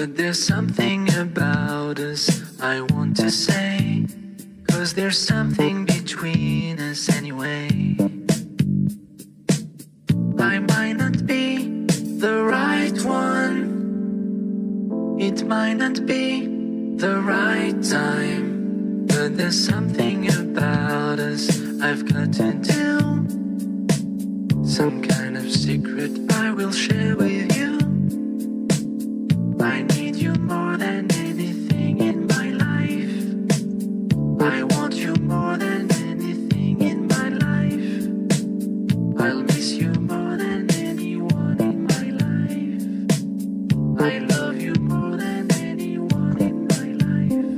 But there's something about us I want to say, 'cause there's something between us anyway. I might not be the right one, it might not be the right time, but there's something about us I've got to do. Some kind of secret I will share with you. I need you more than anything in my life. I want you more than anything in my life. I'll miss you more than anyone in my life. I love you more than anyone in my life.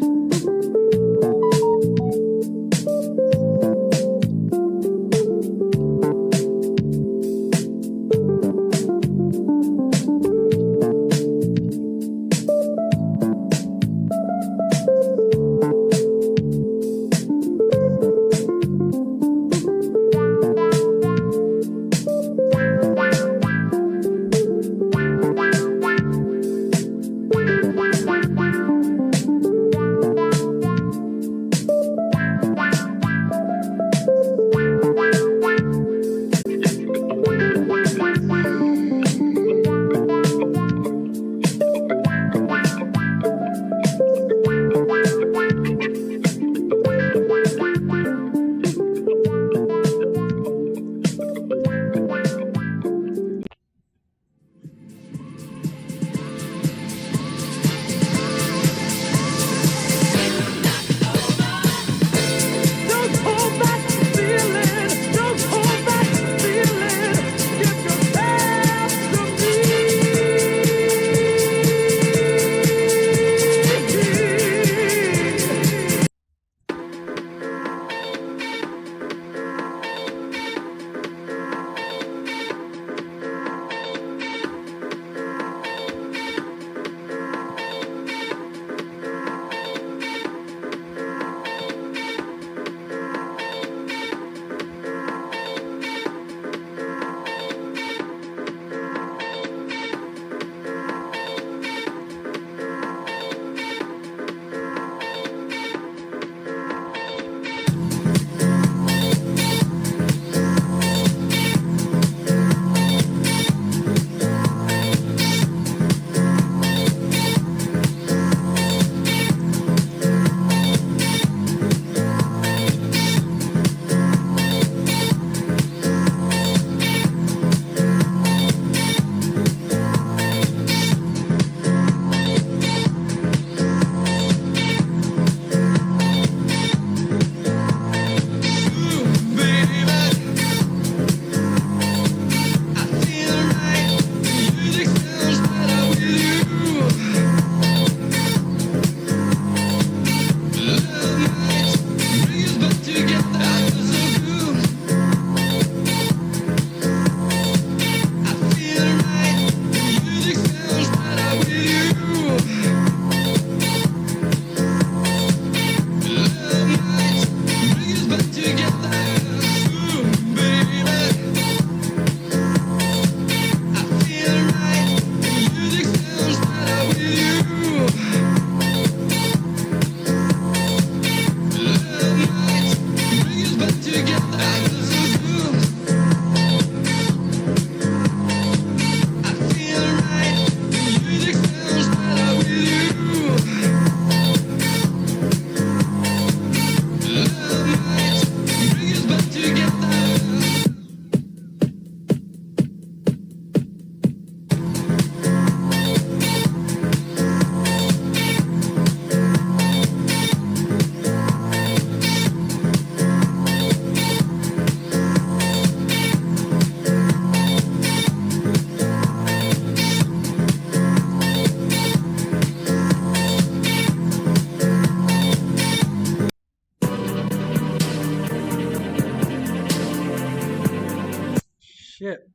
Shit.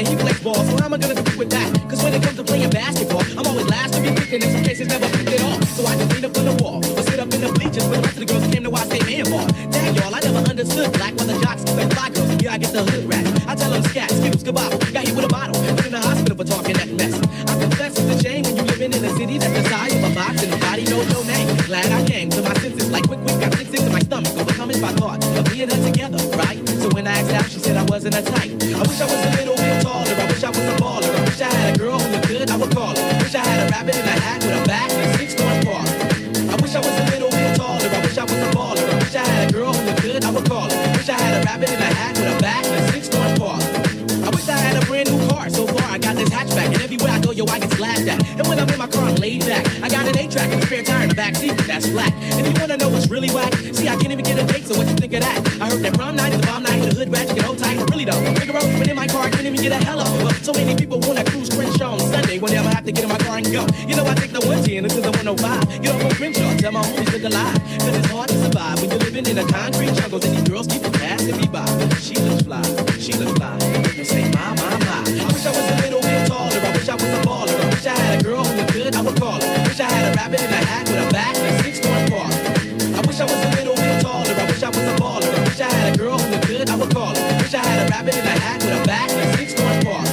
and he plays ball, so how am I gonna compete with that? Cause when it comes to playing basketball, I'm always last to be picked, and in some cases never picked at all. So I just lean up on the wall, or sit up in the bleachers with the rest of the girls who came to watch they man ball. Dang y'all, I never understood black when the jocks the fly girls, and yeah, I get the hood rat. I tell them scat, skittles, goodbye, got hit with a bottle, put in the hospital for talking that mess. I confess it's a shame when you living in a city that's the size of a box and nobody knows your name. Glad I came to my senses like quick, got 6 in my stomach, overcoming my thought of being her together, right? So when I asked out, she said I wasn't a type. I wish I was a little bit taller, I wish I was a baller. I wish I had a girl who looked good, I would call her. Wish I had a rabbit in a hat with a bat and a 6-storm park. I wish I was a little bit taller, I wish I was a baller. I wish I had a girl who looked good, I would call her. Wish I had a rabbit in a hat with a bat and a 6-storm park. I wish I had a brand new car. So far I got this hatchback, and everywhere I go, yo, I get slashed at. And when I'm in my car, I'm laid back. I got an 8-track and a spare tire in the back seat that's flat. And if you wanna know what's really whack, see, I can't even get a date, so what you think of that? I heard that prom night is a bomb night with a hood rat, you can hold tight. Really though, figure out when in my car, I can't even get a hello. But so many people wanna cruise Crenshaw on Sunday when they'll have to get in my car and go. You know I take the 110 until the 105. You don't go Crenshaw, tell my homies look alive. Cause it's hard to survive when you're living in a concrete jungle, and these girls keep passing me by. She looks fly, she looks fly. They say my. I wish I was a little bit taller, I wish I was a baller. I wish I had a girl who looked good, I would call her. Wish I had a rabbit in a hat with a bat and a 6-storm park. I wish I was a little bit taller, I wish I was a baller. I wish I had a girl who looked good, I would call her. Wish I had a rabbit in a hat with a bat and a 6-storm park.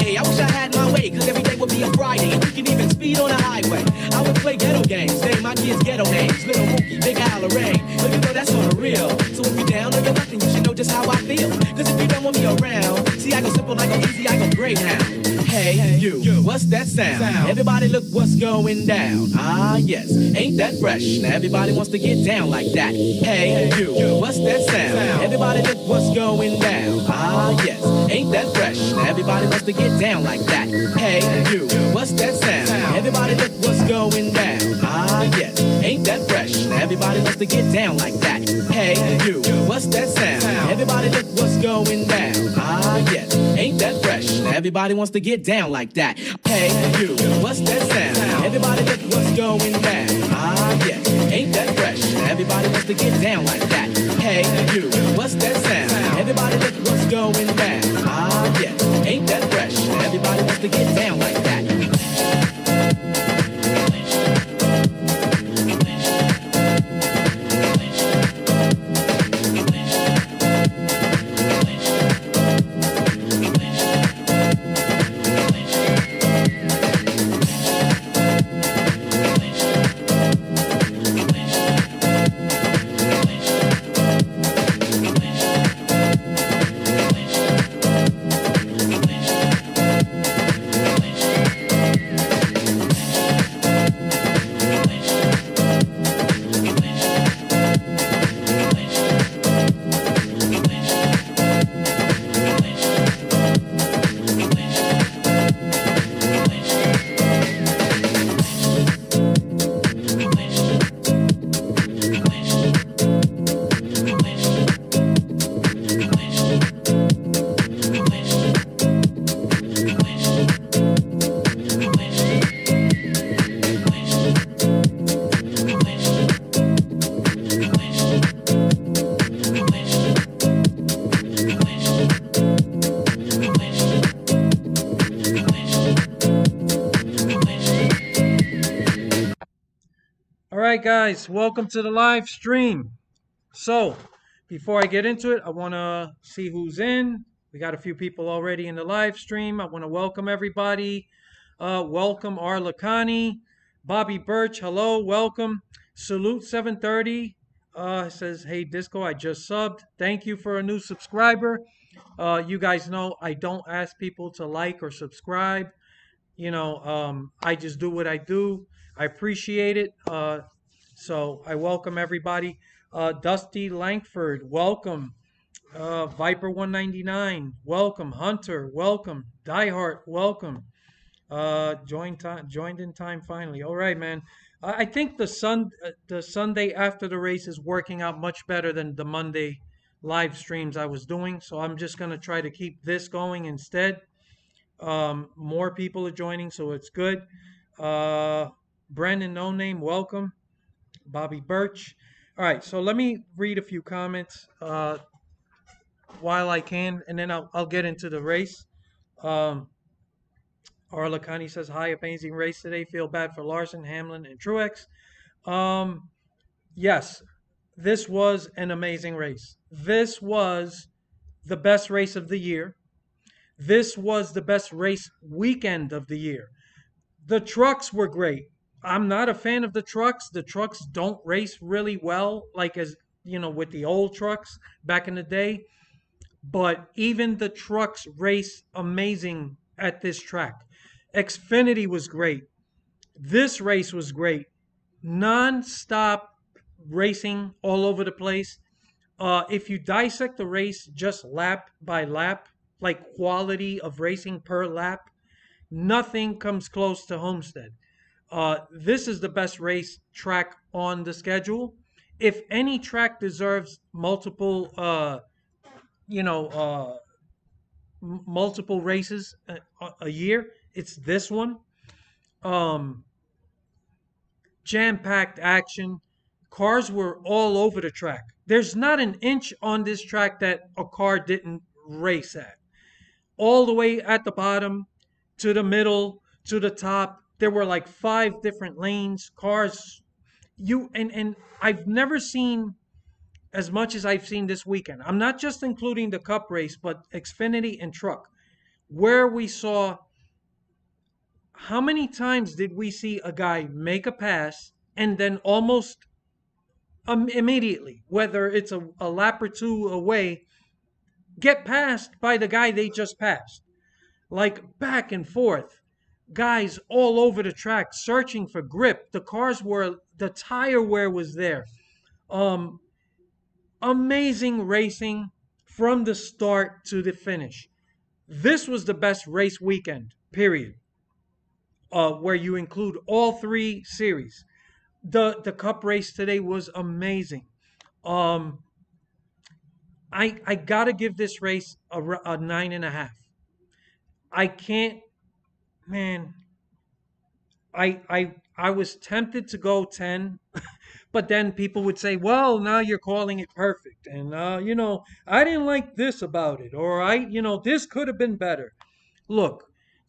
Hey, I wish I had my way, cause every day would be a Friday, and you can even speed on the highway. I would play ghetto games, name my kids ghetto names. Little Mookie, Big Al, Ray, but you know that's on the real. So if you're down or you're nothing, you should know just how I feel. Cause if you don't want me around, see I go simple, I go easy, I go Greyhound. Hey, you, what's that sound? Everybody look what's going down. Ah, yes, ain't that fresh? Now everybody wants to get down like that. Hey, you, what's that sound? Everybody look what's going down. Ah, yes, ain't that fresh? Now everybody wants to get down like that. Hey, you, what's that sound? Everybody look what's going down. Ah, yes, ain't that fresh? Now everybody wants to get down like that. Hey, you, what's that sound? Everybody look what's going down. Ah, yes, ain't that fresh? Now everybody wants to get down like that. Hey, you, what's that sound? Everybody look what's going down. Ah, yes, ain't that fresh? Now everybody wants to get down like that. Hey, you, what's that sound? Everybody look what's going down. Ah, yes, ain't that fresh? Now everybody wants to get down like that. Alright guys, welcome to the live stream. So, before I get into it, I want to see who's in. We got a few people already in the live stream. I want to welcome everybody. Welcome Arlakani, Bobby Birch, hello, welcome. Salute 730 says, hey Disco, I just subbed. Thank you for a new subscriber. You guys know I don't ask people to like or subscribe. I just do what I do. I appreciate it. So I welcome everybody. Dusty Langford, welcome. Viper 199, welcome. Hunter, welcome. Diehard, welcome. Joined in time finally. All right, man. I think the Sunday after the race is working out much better than the Monday live streams I was doing. So I'm just gonna try to keep this going instead. More people are joining, so it's good. Brandon No Name, welcome. Bobby Birch. All right, so let me read a few comments while I can, and then I'll get into the race. Um, Arlacani says, hi, amazing race today. Feel bad for Larson, Hamlin, and Truex. Um, yes, this was an amazing race. This was the best race of the year. This was the best race weekend of the year. The trucks were great. I'm not a fan of the trucks. The trucks don't race really well, like as with the old trucks back in the day. But even the trucks race amazing at this track. Xfinity was great. This race was great. Non-stop racing all over the place. If you dissect the race just lap by lap, like quality of racing per lap, nothing comes close to Homestead. This is the best race track on the schedule. If any track deserves multiple, you know, uh, multiple races a year, it's this one. Um, Jam-packed action. Cars were all over the track. There's not an inch on this track that a car didn't race at. All the way at the bottom to the middle to the top. There were like five different lanes. Cars. And I've never seen as much as I've seen this weekend. I'm not just including the Cup race, but Xfinity and Truck, where we saw how many times did we see a guy make a pass and then almost immediately, whether it's a lap or two away, get passed by the guy they just passed. Like back and forth. Guys all over the track searching for grip. The tire wear was there. Um, Amazing racing from the start to the finish. This was the best race weekend, period. Where you include all three series. The Cup race today was amazing. Um, I gotta give this race a 9.5. I can't, man. I was tempted to go 10, but then people would say, "Well, now you're calling it perfect," and I didn't like this about it, or this could have been better. Look,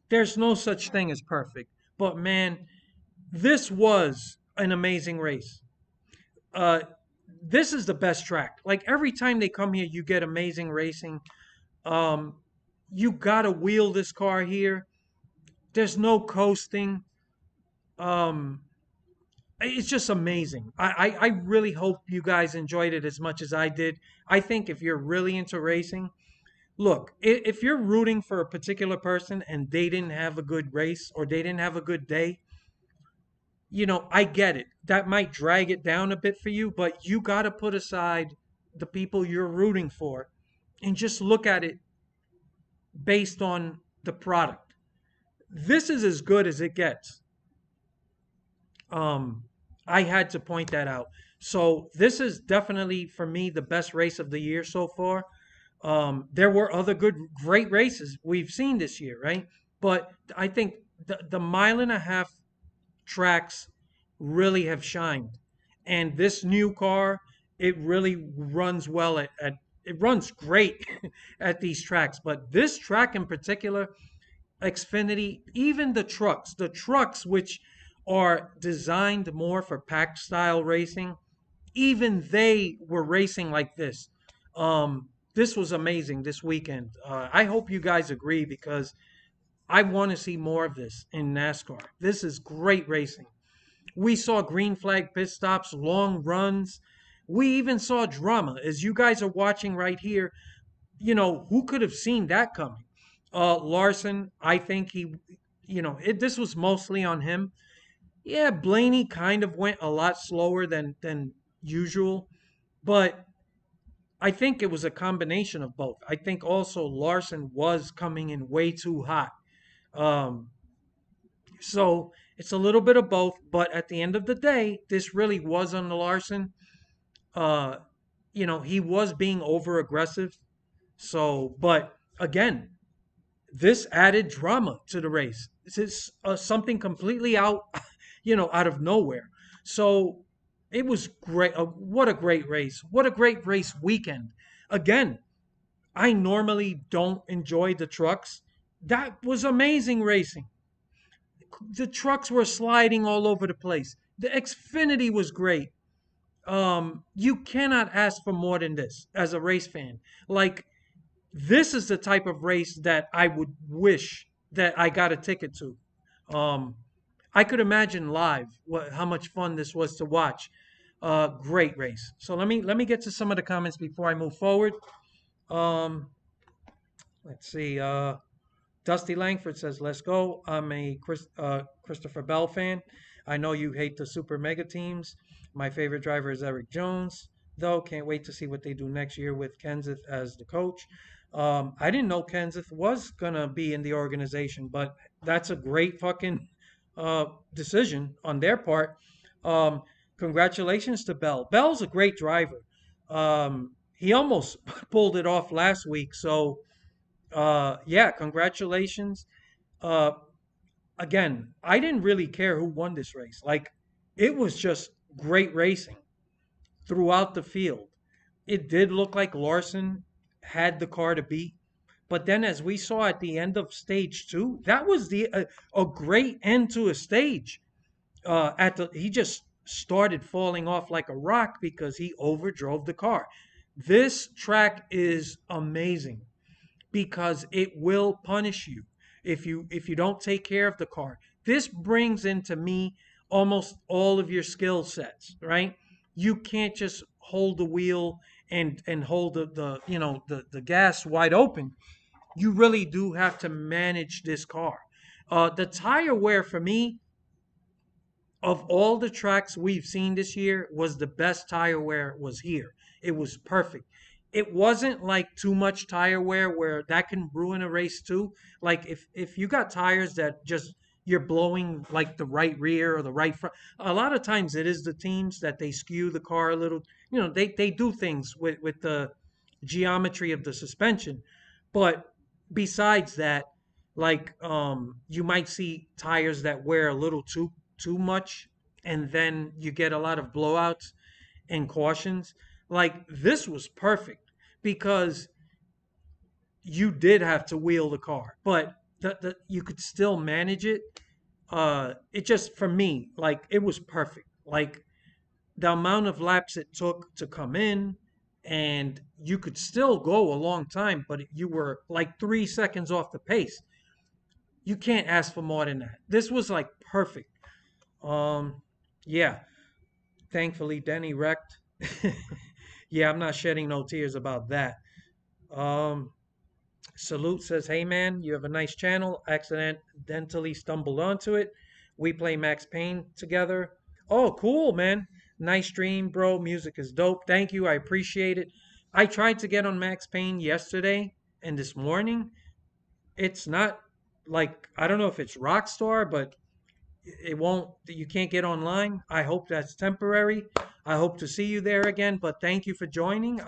there's no such thing as perfect, but man, this was an amazing race. Uh, this is the best track. Like every time they come here, you get amazing racing. Um, you gotta wheel this car here. There's no coasting. Um, it's just amazing. I really hope you guys enjoyed it as much as I did. I think if you're really into racing, look, if you're rooting for a particular person and they didn't have a good race or they didn't have a good day, I get it. That might drag it down a bit for you, but you got to put aside the people you're rooting for and just look at it based on the product. This is as good as it gets. Um, I had to point that out. So this is definitely for me the best race of the year so far. There were other great races we've seen this year, right? But I think the mile and a half tracks really have shined, and this new car, it really runs well at it runs great at these tracks. But this track in particular, Xfinity, even the trucks which are designed more for pack style racing, even they were racing like this. This was amazing this weekend. I hope you guys agree because I want to see more of this in NASCAR. This is great racing. We saw green flag pit stops, long runs. We even saw drama. As you guys are watching right here, who could have seen that coming? Larson, I think this was mostly on him. Yeah, Blaney kind of went a lot slower than usual, but I think it was a combination of both. I think also Larson was coming in way too hot. Um, so it's a little bit of both, but at the end of the day, this really was on the Larson. Uh, he was being over aggressive. So, but again, this added drama to the race. This is something completely out, out of nowhere. So it was great. What a great race. What a great race weekend. Again, I normally don't enjoy the trucks, That was amazing racing. The trucks were sliding all over the place. The Xfinity was great. You cannot ask for more than this as a race fan. Like, this is the type of race that I would wish that I got a ticket to. Um, I could imagine live how much fun this was to watch. Great race. So let me get to some of the comments before I move forward. Um, let's see. Dusty Langford says, "Let's go. I'm a Christopher Bell fan. I know you hate the super mega teams. My favorite driver is Eric Jones, though. Can't wait to see what they do next year with Kenseth as the coach. I didn't know Kenseth was gonna be in the organization, but that's a great fucking decision on their part. Um, Congratulations to Bell. Bell's a great driver. He almost pulled it off last week, so." Yeah, congratulations. Uh, Again, I didn't really care who won this race. Like, it was just great racing throughout the field. It did look like Larson had the car to beat, but then as we saw at the end of stage two, that was the a great end to a stage. At the He just started falling off like a rock because he overdrove the car. This track is amazing because it will punish you if you don't take care of the car. This brings into me almost all of your skill sets, right? You can't just hold the wheel and hold the gas wide open. You really do have to manage this car. The tire wear for me, of all the tracks we've seen this year, was the best tire wear was here. It was perfect. It wasn't like too much tire wear where that can ruin a race too. Like, if you got tires that just you're blowing like the right rear or the right front, a lot of times it is the teams that they skew the car a little. They do things with the geometry of the suspension. But besides that, like, you might see tires that wear a little too much, and then you get a lot of blowouts and cautions. Like, this was perfect because you did have to wheel the car, but you could still manage it. It just, for me, like, it was perfect. Like, the amount of laps it took to come in, and you could still go a long time, but you were like 3 seconds off the pace. You can't ask for more than that. This was like perfect. Um, yeah. Thankfully, Denny wrecked. Yeah, I'm not shedding no tears about that. Um, Salute says, "Hey man, you have a nice channel. Accidentally stumbled onto it. We play Max Payne together. Oh, cool, man. Nice stream, bro. Music is dope. Thank you. I appreciate it. I tried to get on Max Payne yesterday and this morning. It's not like, I don't know if it's Rockstar, but it won't, you can't get online. I hope that's temporary. I hope to see you there again, but thank you for joining.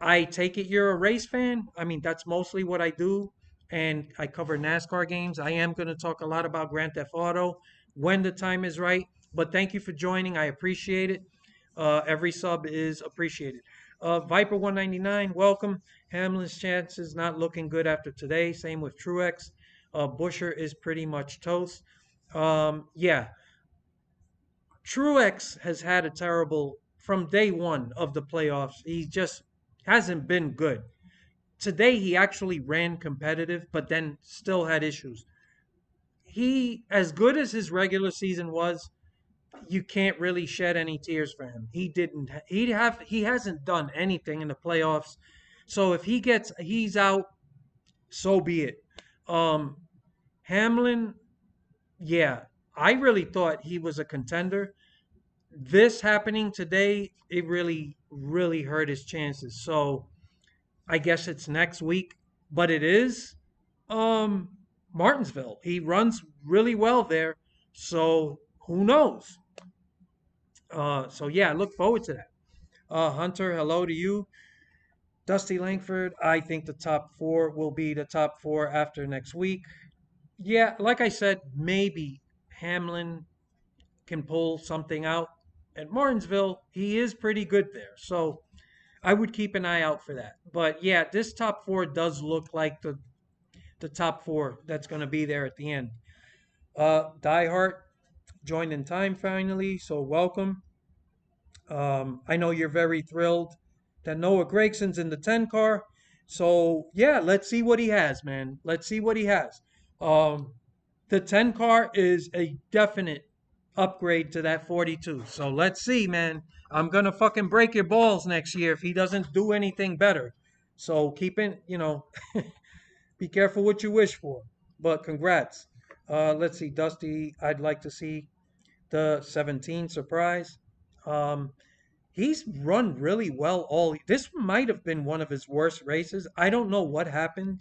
I take it you're a race fan. I mean, that's mostly what I do, and I cover NASCAR games. I am going to talk a lot about Grand Theft Auto when the time is right. But thank you for joining. I appreciate it. Every sub is appreciated. Viper 199, welcome. Hamlin's chances not looking good after today. Same with Truex. Busher is pretty much toast. Yeah, Truex has had a terrible from day one of the playoffs. He just hasn't been good. Today he actually ran competitive, but then still had issues. He, as good as his regular season was, you can't really shed any tears for him. He hasn't done anything in the playoffs. So if he's out, so be it. Um Hamlin, yeah, I really thought he was a contender. This happening today, it really, really hurt his chances. So I guess it's next week, but it is um Martinsville. He runs really well there, so who knows? So yeah, I look forward to that. Hunter, hello to you. Dusty Langford, I think the top four will be the top four after next week. Yeah, like I said, maybe Hamlin can pull something out. At Martinsville, he is pretty good there. So I would keep an eye out for that. But yeah, this top four does look like the the top four that's going to be there at the end. Die Hard joined in time finally, so welcome. I know you're very thrilled that Noah Gregson's in the 10 car. So, yeah, let's see what he has, man. Let's see what he has. Um, the 10 car is a definite upgrade to that 42. So, let's see, man. I'm going to fucking break your balls next year if he doesn't do anything better. So, keep in, be careful what you wish for. But congrats. Let's see, Dusty, I'd like to see the 17 surprise. Um, He's run really well all. This might have been one of his worst races. I don't know what happened.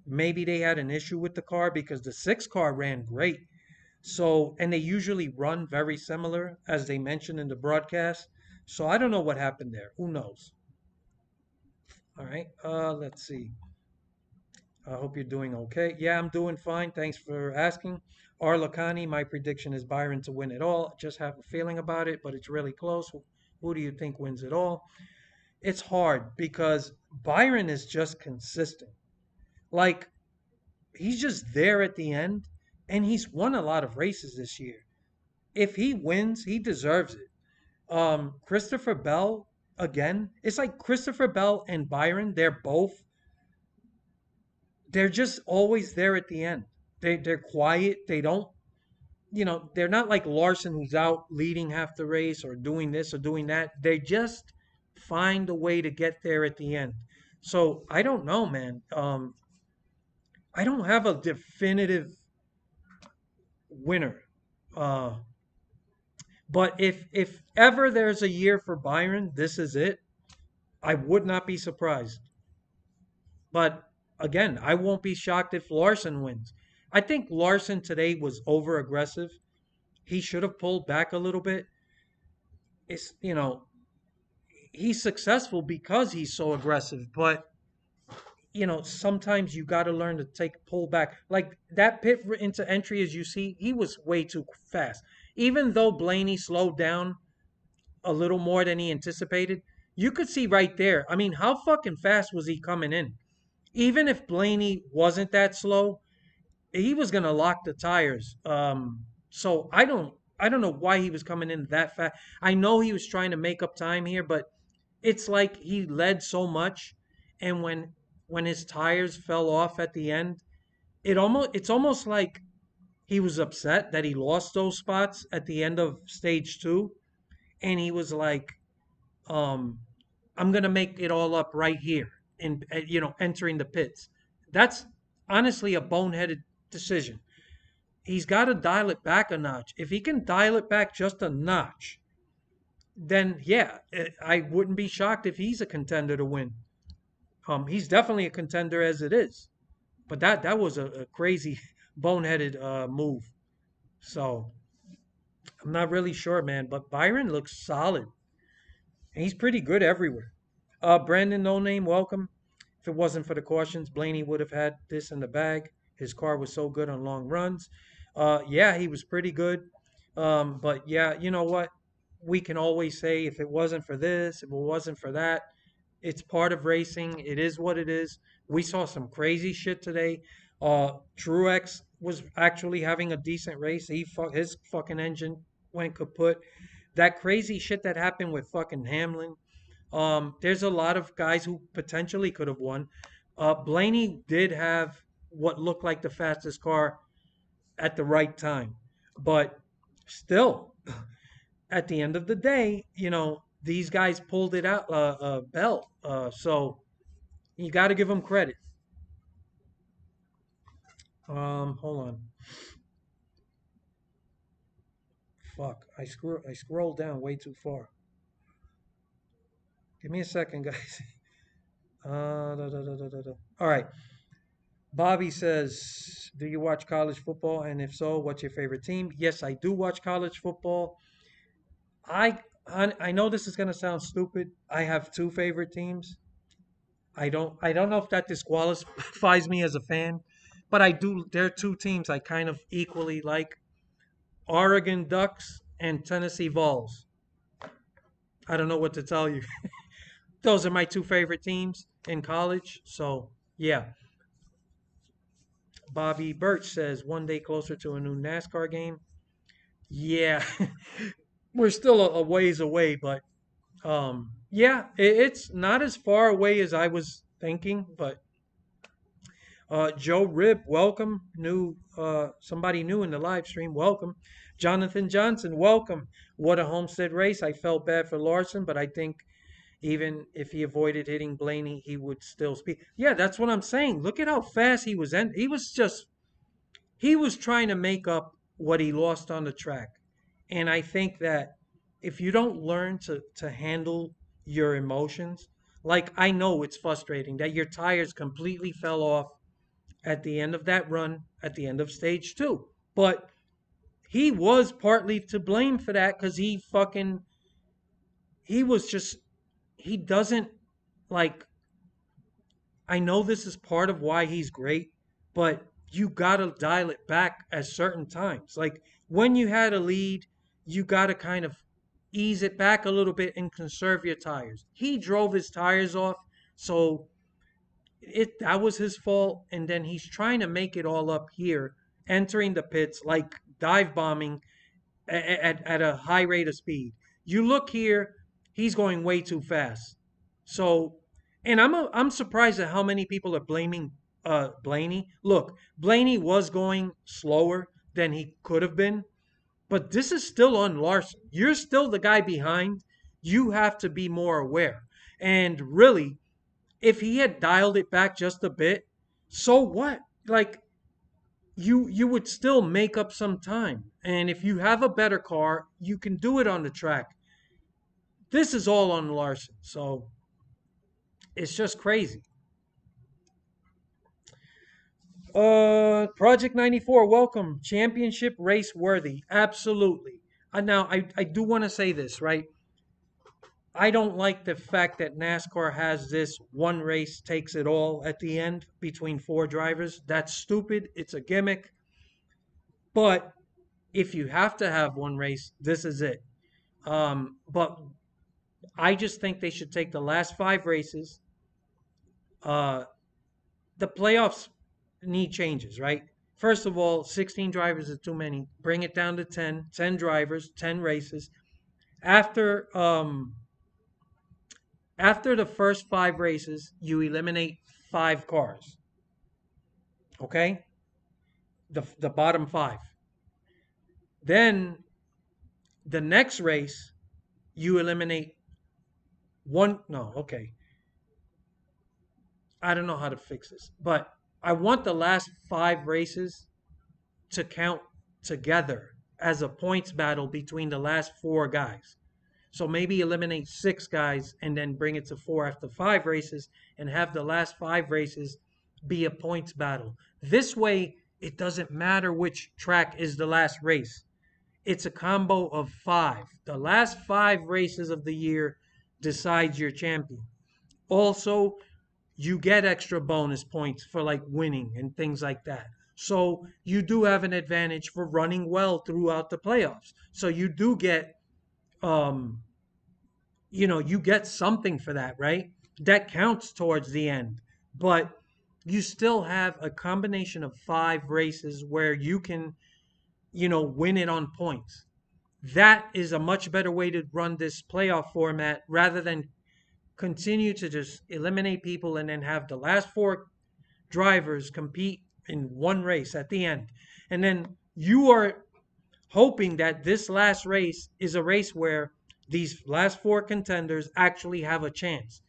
Maybe they had an issue with the car because the 6 car ran great. So, and they usually run very similar as they mentioned in the broadcast. So I don't know what happened there. Who knows? All right. Let's see. I hope you're doing okay. Yeah, I'm doing fine. Thanks for asking. Arlacani, my prediction is Byron to win it all. Just have a feeling about it, but it's really close. Who do you think wins it all? It's hard because Byron is just consistent. Like he's just there at the end, and he's won a lot of races this year. If he wins, he deserves it. Christopher Bell again. It's like Christopher Bell and Byron. They're just always there at the end. They're quiet. They don't. They're not like Larson who's out leading half the race or doing this or doing that. They just find a way to get there at the end. So I don't know, man. I don't have a definitive winner. Uh, but if ever there's a year for Byron, this is it. I would not be surprised. But again, I won't be shocked if Larson wins. I think Larson today was over aggressive. He should have pulled back a little bit. It's he's successful because he's so aggressive, but sometimes you got to learn to pull back. Like that into entry, as you see, he was way too fast. Even though Blaney slowed down a little more than he anticipated, you could see right there. I mean, how fucking fast was he coming in? Even if Blaney wasn't that slow, he was gonna lock the tires. So I don't know why he was coming in that fast. I know he was trying to make up time here, but it's like he led so much, and when his tires fell off at the end, it's almost like he was upset that he lost those spots at the end of stage two, and he was like, um, "I'm gonna make it all up right here," in entering the pits. That's honestly a boneheaded decision. He's got to dial it back a notch. If he can dial it back just a notch, then yeah, I wouldn't be shocked if he's a contender to win. He's definitely a contender as it is, but that was a crazy boneheaded move. So I'm not really sure, man. But Byron looks solid, and he's pretty good everywhere. Brandon No Name, welcome. If it wasn't for the cautions, Blaney would have had this in the bag. His car was so good on long runs. Yeah, he was pretty good. But yeah, you know what? We can always say if it wasn't for this, if it wasn't for that, it's part of racing. It is what it is. We saw some crazy shit today. Truex was actually having a decent race. His fucking engine went kaput. That crazy shit that happened with fucking Hamlin. There's a lot of guys who potentially could have won. Blaney did have what looked like the fastest car at the right time, but still, at the end of the day, these guys pulled it out, belt. So you got to give them credit. Hold on. Fuck, I scrolled down way too far. Give me a second, guys. All right. Bobby says, "Do you watch college football? And if so, what's your favorite team?" Yes, I do watch college football. I know this is gonna sound stupid. I have two favorite teams. I don't know if that disqualifies me as a fan, but I do. There are two teams I kind of equally like: Oregon Ducks and Tennessee Vols. I don't know what to tell you. Those are my two favorite teams in college. So yeah, Bobby Birch says, one day closer to a new NASCAR game. Yeah, we're still a ways away, but yeah, it's not as far away as I was thinking. But Joe Rib, welcome. New somebody new in the live stream, welcome. Jonathan Johnson, welcome. What a Homestead race. I felt bad for Larson, but I think even if he avoided hitting Blaney, he would still speed. Yeah, that's what I'm saying. Look at how fast he was. He was just he was trying to make up what he lost on the track. And I think that if you don't learn to handle your emotions, like I know it's frustrating that your tires completely fell off at the end of that run at the end of stage two. But he was partly to blame for that because he was just he doesn't like I know this is part of why he's great, but you gotta dial it back at certain times. Like when you had a lead, you gotta kind of ease it back a little bit and conserve your tires. He drove his tires off, so it that was his fault, and then he's trying to make it all up here, entering the pits like dive bombing at a high rate of speed. You look here, he's going way too fast. So, and I'm surprised at how many people are blaming Blaney. Look, Blaney was going slower than he could have been, but this is still on Larson. You're still the guy behind. You have to be more aware. And really, if he had dialed it back just a bit, so what? Like you would still make up some time. And if you have a better car, you can do it on the track. This is all on Larson. So it's just crazy. Project 94, welcome. Championship race worthy. Absolutely. Now I do want to say this, right? I don't like the fact that NASCAR has this one race takes it all at the end between four drivers. That's stupid. It's a gimmick. But if you have to have one race, this is it. But I just think they should take the last five races. Uh, the playoffs need changes, right? First of all, 16 drivers is too many. Bring it down to 10, 10 drivers, 10 races. After after the first five races, you eliminate five cars. Okay? The bottom five. Then the next race, you eliminate one. No, okay. I don't know how to fix this, but I want the last five races to count together as a points battle between the last four guys. So maybe eliminate six guys and then bring it to four after five races and have the last five races be a points battle. This way, it doesn't matter which track is the last race. It's a combo of five. The last five races of the year decides your champion. Also, you get extra bonus points for like winning and things like that. So you do have an advantage for running well throughout the playoffs. So you do get um you get something for that, right? That counts towards the end. But you still have a combination of five races where you can, win it on points. That is a much better way to run this playoff format rather than continue to just eliminate people and then have the last four drivers compete in one race at the end. And then you are hoping that this last race is a race where these last four contenders actually have a chance.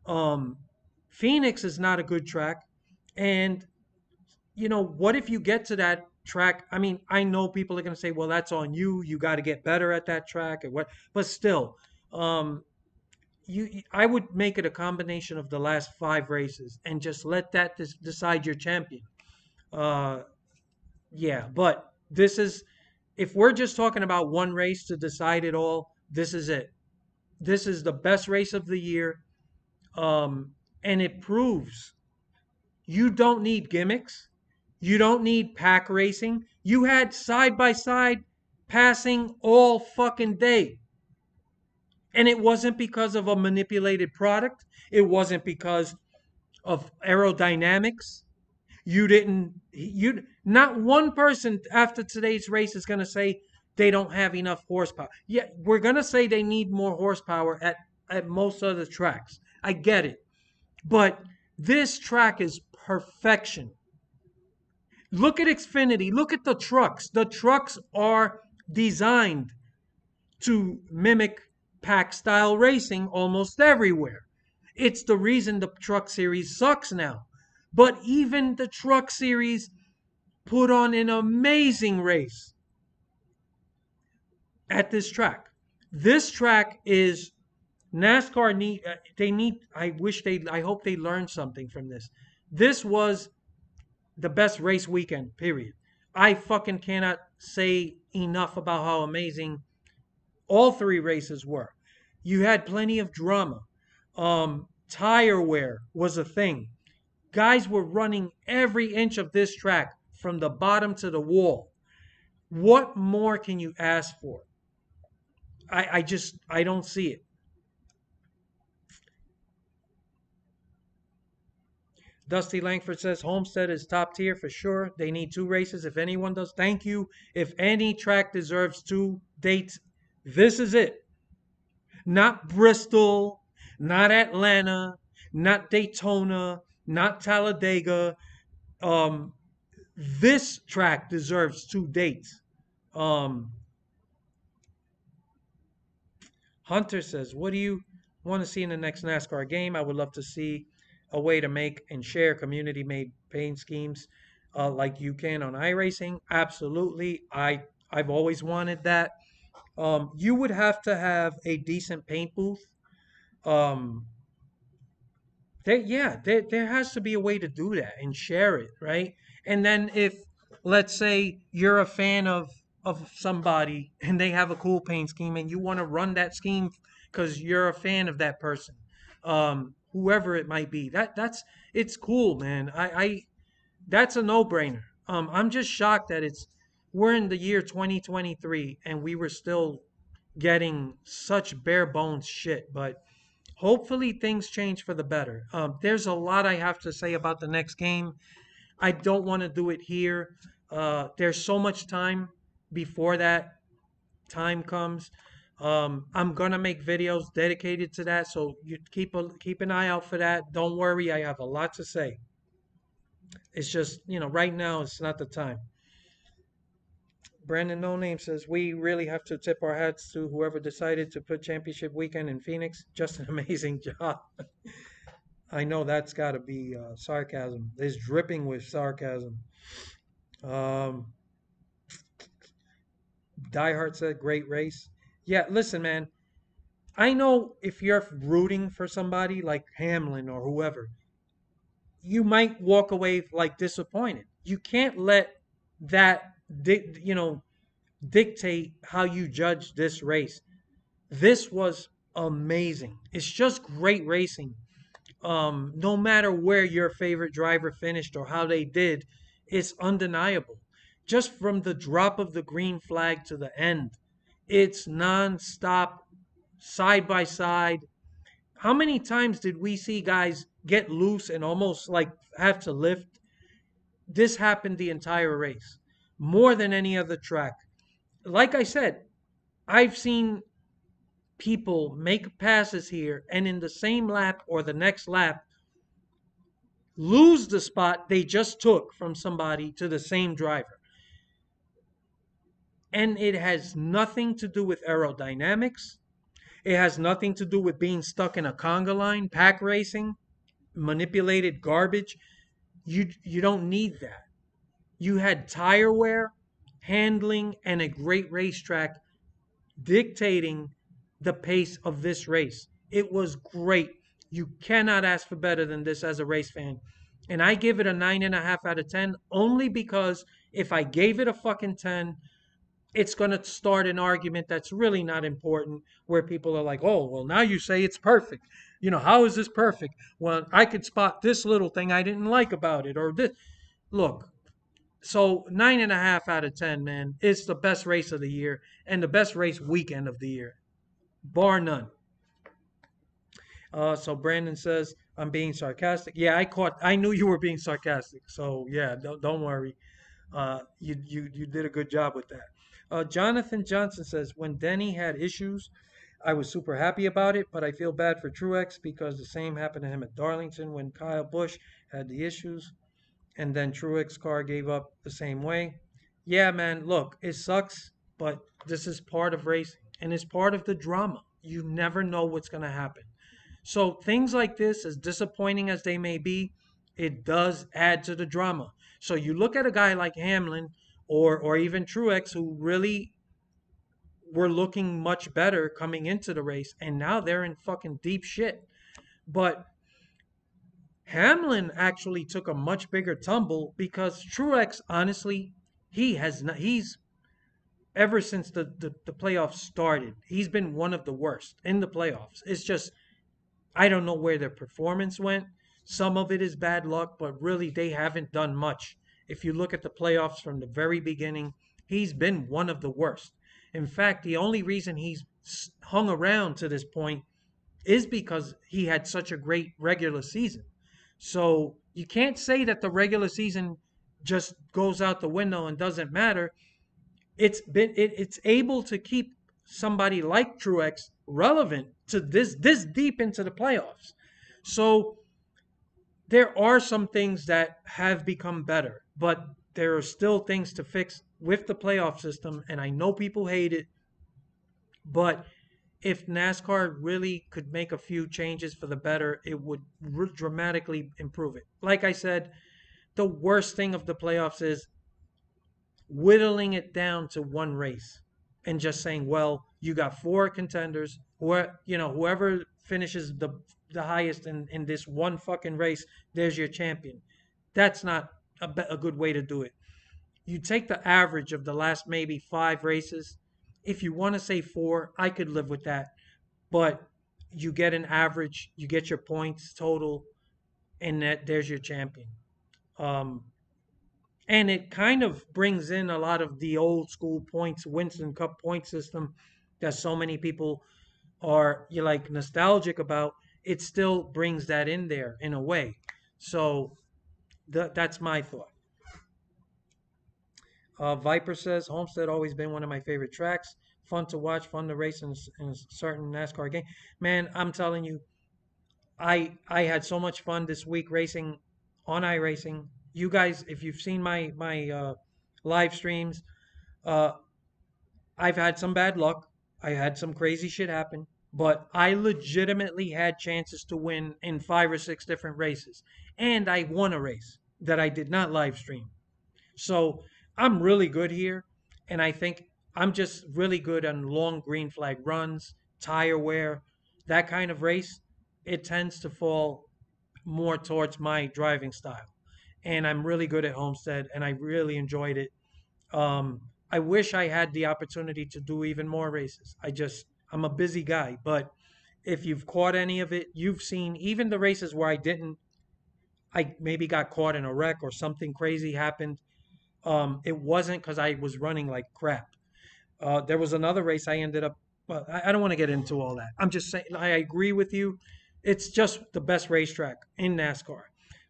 Um, Phoenix is not a good track. And, what if you get to that track? I mean, I know people are going to say, well, that's on you. You got to get better at that track or what. But still, um, I would make it a combination of the last five races and just let that decide your champion. Uh, yeah, but this is if we're just talking about one race to decide it all, this is it. This is the best race of the year, and it proves you don't need gimmicks. You don't need pack racing. You had side by side passing all fucking day. And it wasn't because of a manipulated product. It wasn't because of aerodynamics. You didn't, you, not one person after today's race is going to say they don't have enough horsepower. Yeah, we're going to say they need more horsepower at most other tracks. I get it. But this track is perfection. Look at Xfinity. Look at the trucks. The trucks are designed to mimic pack style racing almost everywhere. It's the reason the truck series sucks now. But even the truck series put on an amazing race at this track. This track is NASCAR need they need I hope they learned something from this. This was the best race weekend, period. I fucking cannot say enough about how amazing all three races were. You had plenty of drama. Tire wear was a thing. Guys were running every inch of this track from the bottom to the wall. What more can you ask for? I don't see it. Dusty Langford says Homestead is top tier for sure. They need two races. If anyone does, thank you. If any track deserves two dates, this is it. Not Bristol, not Atlanta, not Daytona, not Talladega. Um, this track deserves two dates. Um, Hunter says, what do you want to see in the next NASCAR game? I would love to see a way to make and share community made paint schemes like you can on iRacing. Absolutely. I've always wanted that. You would have to have a decent paint booth. Um, there has to be a way to do that and share it, right? And then if, let's say, you're a fan of somebody and they have a cool paint scheme and you want to run that scheme because you're a fan of that person, whoever it might be, that's it's cool, man. I That's a no-brainer. I'm just shocked that we're in the year 2023 and we were still getting such bare bones shit, but hopefully things change for the better. There's a lot I have to say about the next game. I don't want to do it here. There's so much time before that time comes. I'm gonna make videos dedicated to that, so you keep an eye out for that. Don't worry, I have a lot to say. It's just, right now it's not the time. Brandon No Name says we really have to tip our hats to whoever decided to put championship weekend in Phoenix. Just an amazing job. I know that's got to be sarcasm. It's dripping with sarcasm. Um, Diehard said, great race. Yeah, listen, man. I know if you're rooting for somebody like Hamlin or whoever, you might walk away like disappointed. You can't let that, dictate how you judge this race. This was amazing. It's just great racing. No matter where your favorite driver finished or how they did, it's undeniable. Just from the drop of the green flag to the end, it's non-stop, side by side. How many times did we see guys get loose and almost like have to lift? This happened the entire race, more than any other track. Like I said, I've seen people make passes here and in the same lap or the next lap lose the spot they just took from somebody to the same driver. And it has nothing to do with aerodynamics. It has nothing to do with being stuck in a conga line, pack racing, manipulated garbage. You don't need that. You had tire wear, handling, and a great racetrack dictating the pace of this race. It was great. You cannot ask for better than this as a race fan. And I give it a 9.5 out of 10 only because if I gave it a fucking 10, it's going to start an argument that's really not important where people are like, oh, well, now you say it's perfect. How is this perfect? Well, I could spot this little thing I didn't like about it or this. Look, so 9.5 out of 10, man. It's the best race of the year and the best race weekend of the year, bar none. So Brandon says I'm being sarcastic. Yeah, I knew you were being sarcastic. So yeah, don't worry. You did a good job with that. Jonathan Johnson says when Denny had issues, I was super happy about it, but I feel bad for Truex because the same happened to him at Darlington when Kyle Busch had the issues, and then Truex car gave up the same way. Yeah, man, look, it sucks, but this is part of racing and it's part of the drama. You never know what's going to happen. So things like this, as disappointing as they may be, it does add to the drama. So you look at a guy like Hamlin or even Truex who really were looking much better coming into the race, and now they're in fucking deep shit. But Hamlin actually took a much bigger tumble because Truex, honestly, he has not, he's ever since the playoffs started, he's been one of the worst in the playoffs. It's just I don't know where their performance went. Some of it is bad luck, but really they haven't done much. If you look at the playoffs from the very beginning, he's been one of the worst. In fact, the only reason he's hung around to this point is because he had such a great regular season. So you can't say that the regular season just goes out the window and doesn't matter. It's able to keep somebody like Truex relevant to this deep into the playoffs. So there are some things that have become better, but there are still things to fix with the playoff system. And I know people hate it, but if NASCAR really could make a few changes for the better, it would dramatically improve it. Like I said, the worst thing of the playoffs is whittling it down to one race and just saying, well, you got four contenders, whoever finishes the highest in this one fucking race, there's your champion. That's not a good way to do it. You take the average of the last maybe five races. If you want to say four, I could live with that. But you get an average, you get your points total, and there's your champion. Um, and it kind of brings in a lot of the old school points, Winston Cup point system that so many people are you like nostalgic about. It still brings that in there in a way. So that's my thought. Viper says Homestead always been one of my favorite tracks. Fun to watch, fun to race in a certain NASCAR game. Man, I'm telling you, I had so much fun this week racing on iRacing. You guys, if you've seen my live streams, uh, I've had some bad luck. I had some crazy shit happen, but I legitimately had chances to win in five or six different races, and I won a race that I did not live stream. So I'm really good here, and I think I'm just really good on long green flag runs, tire wear, that kind of race. It tends to fall more towards my driving style. And I'm really good at Homestead, and I really enjoyed it. I wish I had the opportunity to do even more races. I'm a busy guy, but if you've caught any of it, you've seen even the races where I maybe got caught in a wreck or something crazy happened. It wasn't because I was running like crap. There was another race I ended up. Well, I don't want to get into all that. I'm just saying I agree with you. It's just the best racetrack in NASCAR.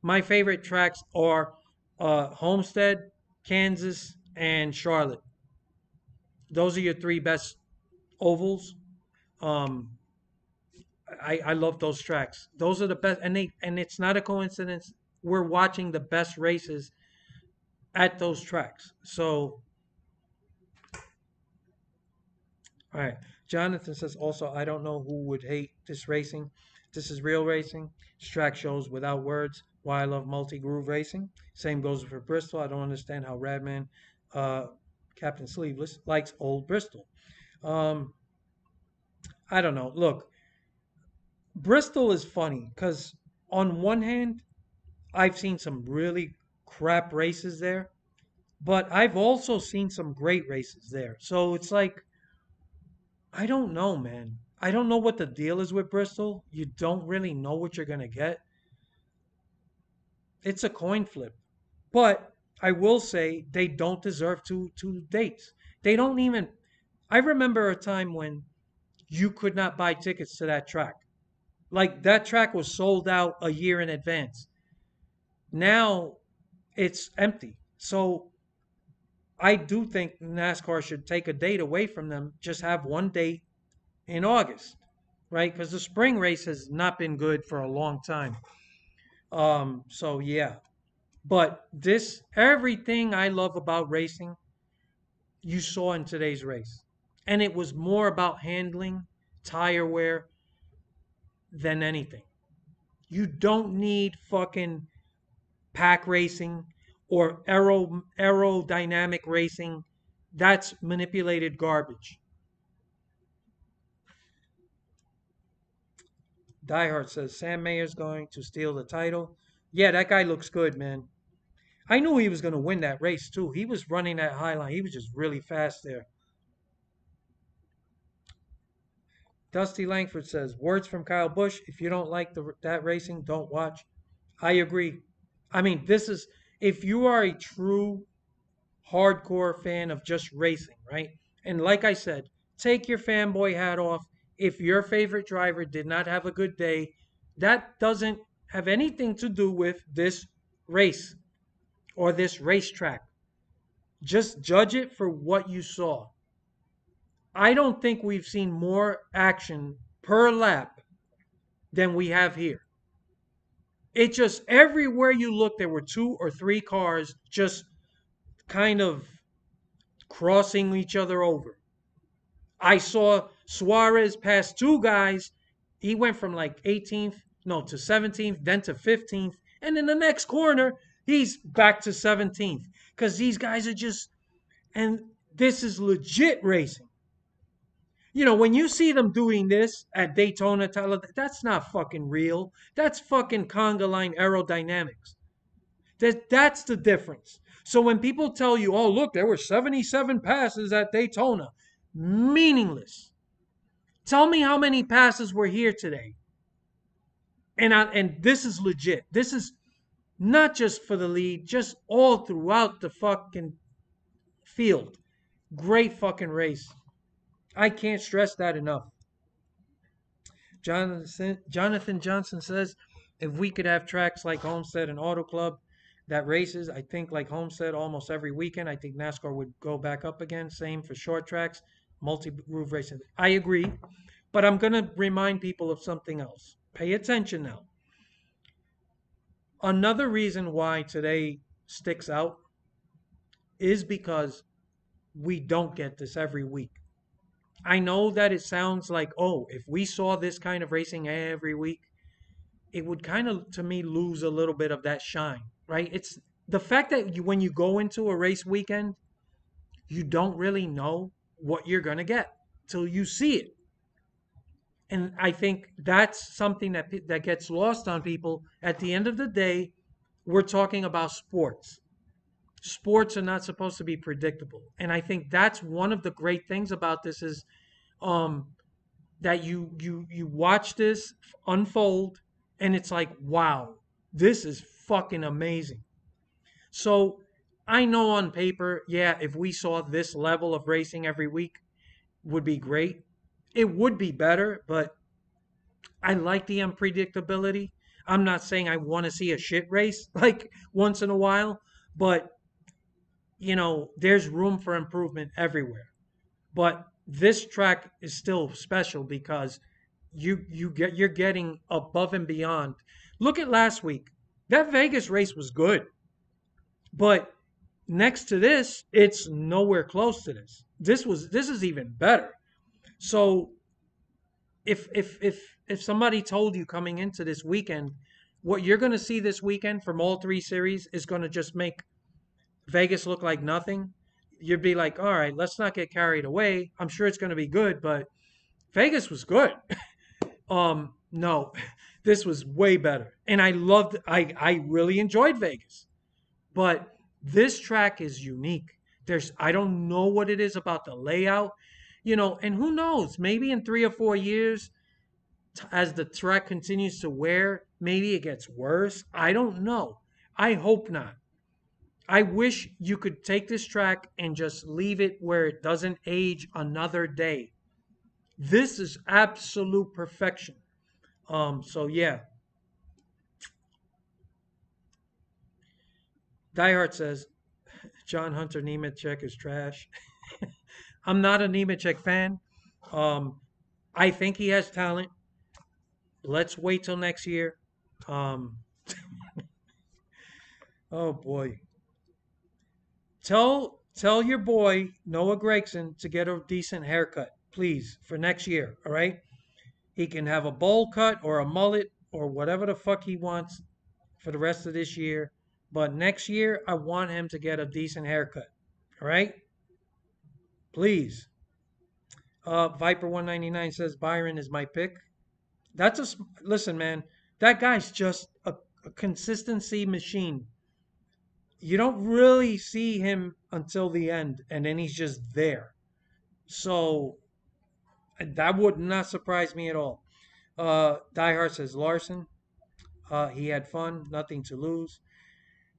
My favorite tracks are Homestead, Kansas, and Charlotte. Those are your three best ovals. Um, I love those tracks. Those are the best, and it's not a coincidence. We're watching the best races at those tracks. So, all right. Jonathan says also, I don't know who would hate this racing. This is real racing. This track shows without words why I love multi-groove racing. Same goes for Bristol. I don't understand how Radman, uh, Captain Sleeveless, likes old Bristol. Um, I don't know. Look, Bristol is funny because on one hand, I've seen some really crap races there, but I've also seen some great races there. So it's like, I don't know, man. I don't know what the deal is with Bristol. You don't really know what you're going to get. It's a coin flip. But I will say they don't deserve two dates. They don't even. I remember a time when you could not buy tickets to that track. Like that track was sold out a year in advance. Now it's empty. So I do think NASCAR should take a date away from them, just have one date in August, right? Because the spring race has not been good for a long time. So yeah. But this everything I love about racing, you saw in today's race. And it was more about handling, tire wear than anything. You don't need fucking pack racing or aerodynamic racing. That's manipulated garbage. Diehard says Sam Mayer's going to steal the title. Yeah, that guy looks good, man. I knew he was going to win that race too. He was running that high line. He was just really fast there. Dusty Langford says, words from Kyle Busch. If you don't like that racing, don't watch. I agree. I mean, this is, if you are a true hardcore fan of just racing, right? And like I said, take your fanboy hat off. If your favorite driver did not have a good day, that doesn't have anything to do with this race or this racetrack. Just judge it for what you saw. I don't think we've seen more action per lap than we have here. It just, everywhere you look, there were two or three cars just kind of crossing each other over. I saw Suarez pass two guys. He went from like 18th, no, to 17th, then to 15th. And in the next corner, he's back to 17th. Because these guys are just, and this is legit racing. You know, when you see them doing this at Daytona, that's not fucking real. That's fucking conga line aerodynamics. That's the difference. So when people tell you, oh, look, there were 77 passes at Daytona, meaningless. Tell me how many passes were here today. And this is legit. This is not just for the lead, just all throughout the fucking field. Great fucking race. I can't stress that enough. Jonathan Johnson says, if we could have tracks like Homestead and Auto Club that races, I think like Homestead almost every weekend, I think NASCAR would go back up again. Same for short tracks, multi-groove racing. I agree, but I'm going to remind people of something else. Pay attention now. Another reason why today sticks out is because we don't get this every week. I know that it sounds like, oh, if we saw this kind of racing every week, it would kind of, to me, lose a little bit of that shine, right? It's the fact that when you go into a race weekend, you don't really know what you're going to get till you see it. And I think that's something that gets lost on people. At the end of the day, we're talking about sports. Sports are not supposed to be predictable. And I think that's one of the great things about this is um, that you watch this unfold and it's like, wow, this is fucking amazing. So I know on paper, yeah, if we saw this level of racing every week would be great. It would be better, but I like the unpredictability. I'm not saying I want to see a shit race like once in a while, but you know, there's room for improvement everywhere. But this track is still special because you're getting above and beyond. Look at last week. That Vegas race was good, but next to this, it's nowhere close to this. This is even better. So if somebody told you coming into this weekend, what you're going to see this weekend from all three series is going to just make Vegas look like nothing, you'd be like, all right, let's not get carried away. I'm sure it's going to be good, but Vegas was good. No, this was way better. And I really enjoyed Vegas. But this track is unique. I don't know what it is about the layout, you know, and who knows, maybe in 3 or 4 years, as the track continues to wear, maybe it gets worse. I don't know. I hope not. I wish you could take this track and just leave it where it doesn't age another day. This is absolute perfection. So yeah, Diehard says John Hunter Nemechek is trash. I'm not a Nemechek fan. Um, I think he has talent. Let's wait till next year. Um, oh boy, tell your boy Noah Gregson to get a decent haircut, please, for next year. All right, he can have a bowl cut or a mullet or whatever the fuck he wants for the rest of this year. But next year, I want him to get a decent haircut. All right, please. Viper 199 says Byron is my pick. That's listen, man. That guy's just a consistency machine. You don't really see him until the end, and then he's just there. So that would not surprise me at all. Die Hard says Larson. He had fun, nothing to lose.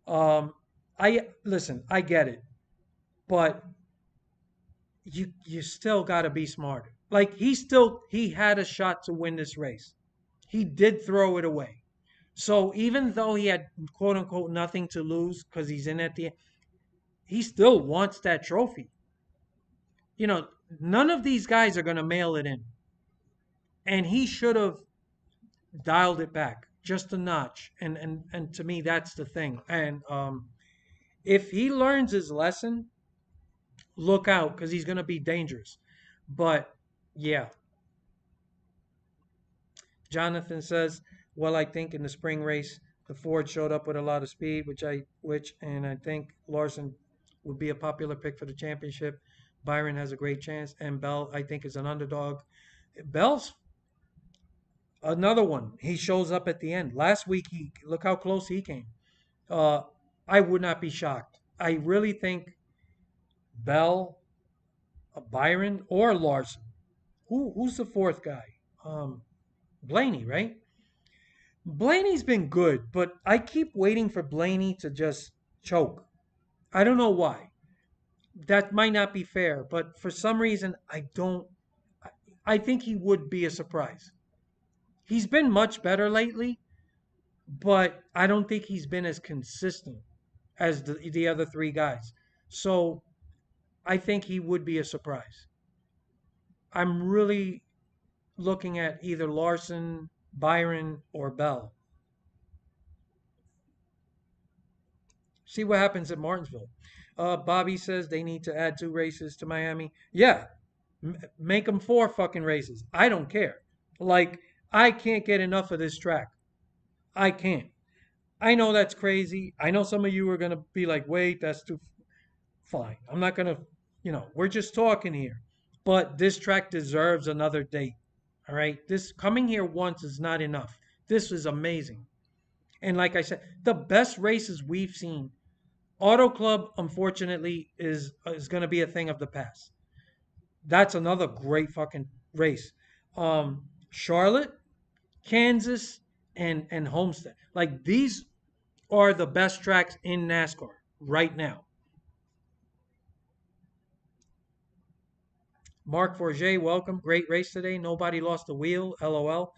I listen. I get it, but you still got to be smarter. Like he had a shot to win this race. He did throw it away. So even though he had quote unquote nothing to lose because he's in at the end, he still wants that trophy. You know, none of these guys are going to mail it in. And he should have dialed it back just a notch. And to me, that's the thing. And if he learns his lesson, look out because he's going to be dangerous. But yeah, Jonathan says, well, I think in the spring race, the Ford showed up with a lot of speed, and I think Larson would be a popular pick for the championship. Byron has a great chance, and Bell, I think, is an underdog. Bell's another one. He shows up at the end. Last week, he look how close he came. Uh, I would not be shocked. I really think Bell, Byron, or Larson. Who's the fourth guy? Um, Blaney, right? Blaney's been good, but I keep waiting for Blaney to just choke. I don't know why. That might not be fair, but for some reason, I don't. I think he would be a surprise. He's been much better lately, but I don't think he's been as consistent as the other three guys. So I think he would be a surprise. I'm really looking at either Larson, Byron, or Bell. See what happens at Martinsville. Bobby says they need to add 2 races to Miami. Yeah, make them 4 fucking races. I don't care. Like, I can't get enough of this track. I can't. I know that's crazy. I know some of you are going to be like, wait, that's too fine. I'm not going to, we're just talking here. But this track deserves another date. All right. This coming here once is not enough. This is amazing. And like I said, the best races we've seen. Auto Club, unfortunately, is going to be a thing of the past. That's another great fucking race. Charlotte, Kansas, and Homestead. Like these are the best tracks in NASCAR right now. Mark Forget, welcome. Great race today. Nobody lost the wheel. LOL.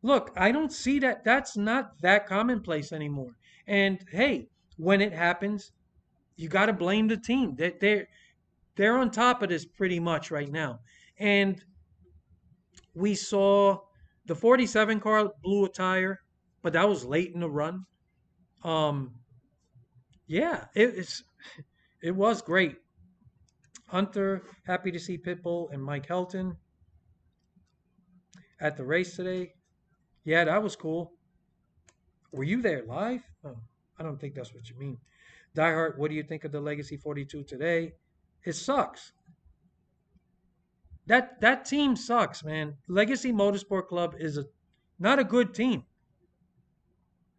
Look, I don't see that. That's not that commonplace anymore. And hey, when it happens, you got to blame the team. They're on top of this pretty much right now. And we saw the 47 car blew a tire, but that was late in the run. Um, yeah, it was great. Hunter, happy to see Pitbull and Mike Helton at the race today. Yeah, that was cool. Were you there live? Oh, I don't think that's what you mean. Diehard, what do you think of the Legacy 42 today? It sucks. That team sucks, man. Legacy Motorsport Club is not a good team.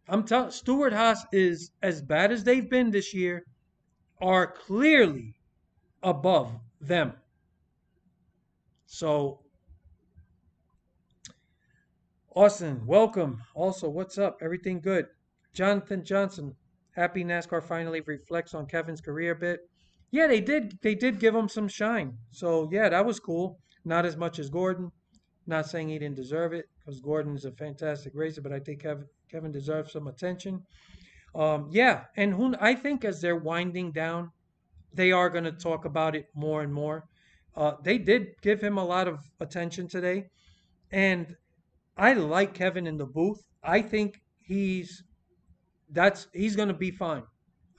I'm telling Stuart Haas is as bad as they've been this year, are clearly above them. So Austin, welcome. Also, what's up? Everything good? Jonathan Johnson, happy NASCAR finally reflects on Kevin's career a bit. Yeah, they did. They did give him some shine. So yeah, that was cool. Not as much as Gordon. Not saying he didn't deserve it. because Gordon's a fantastic racer, but I think Kevin deserves some attention. Yeah, and who I think as they're winding down, they are going to talk about it more and more. They did give him a lot of attention today, and I like Kevin in the booth. I think he's going to be fine.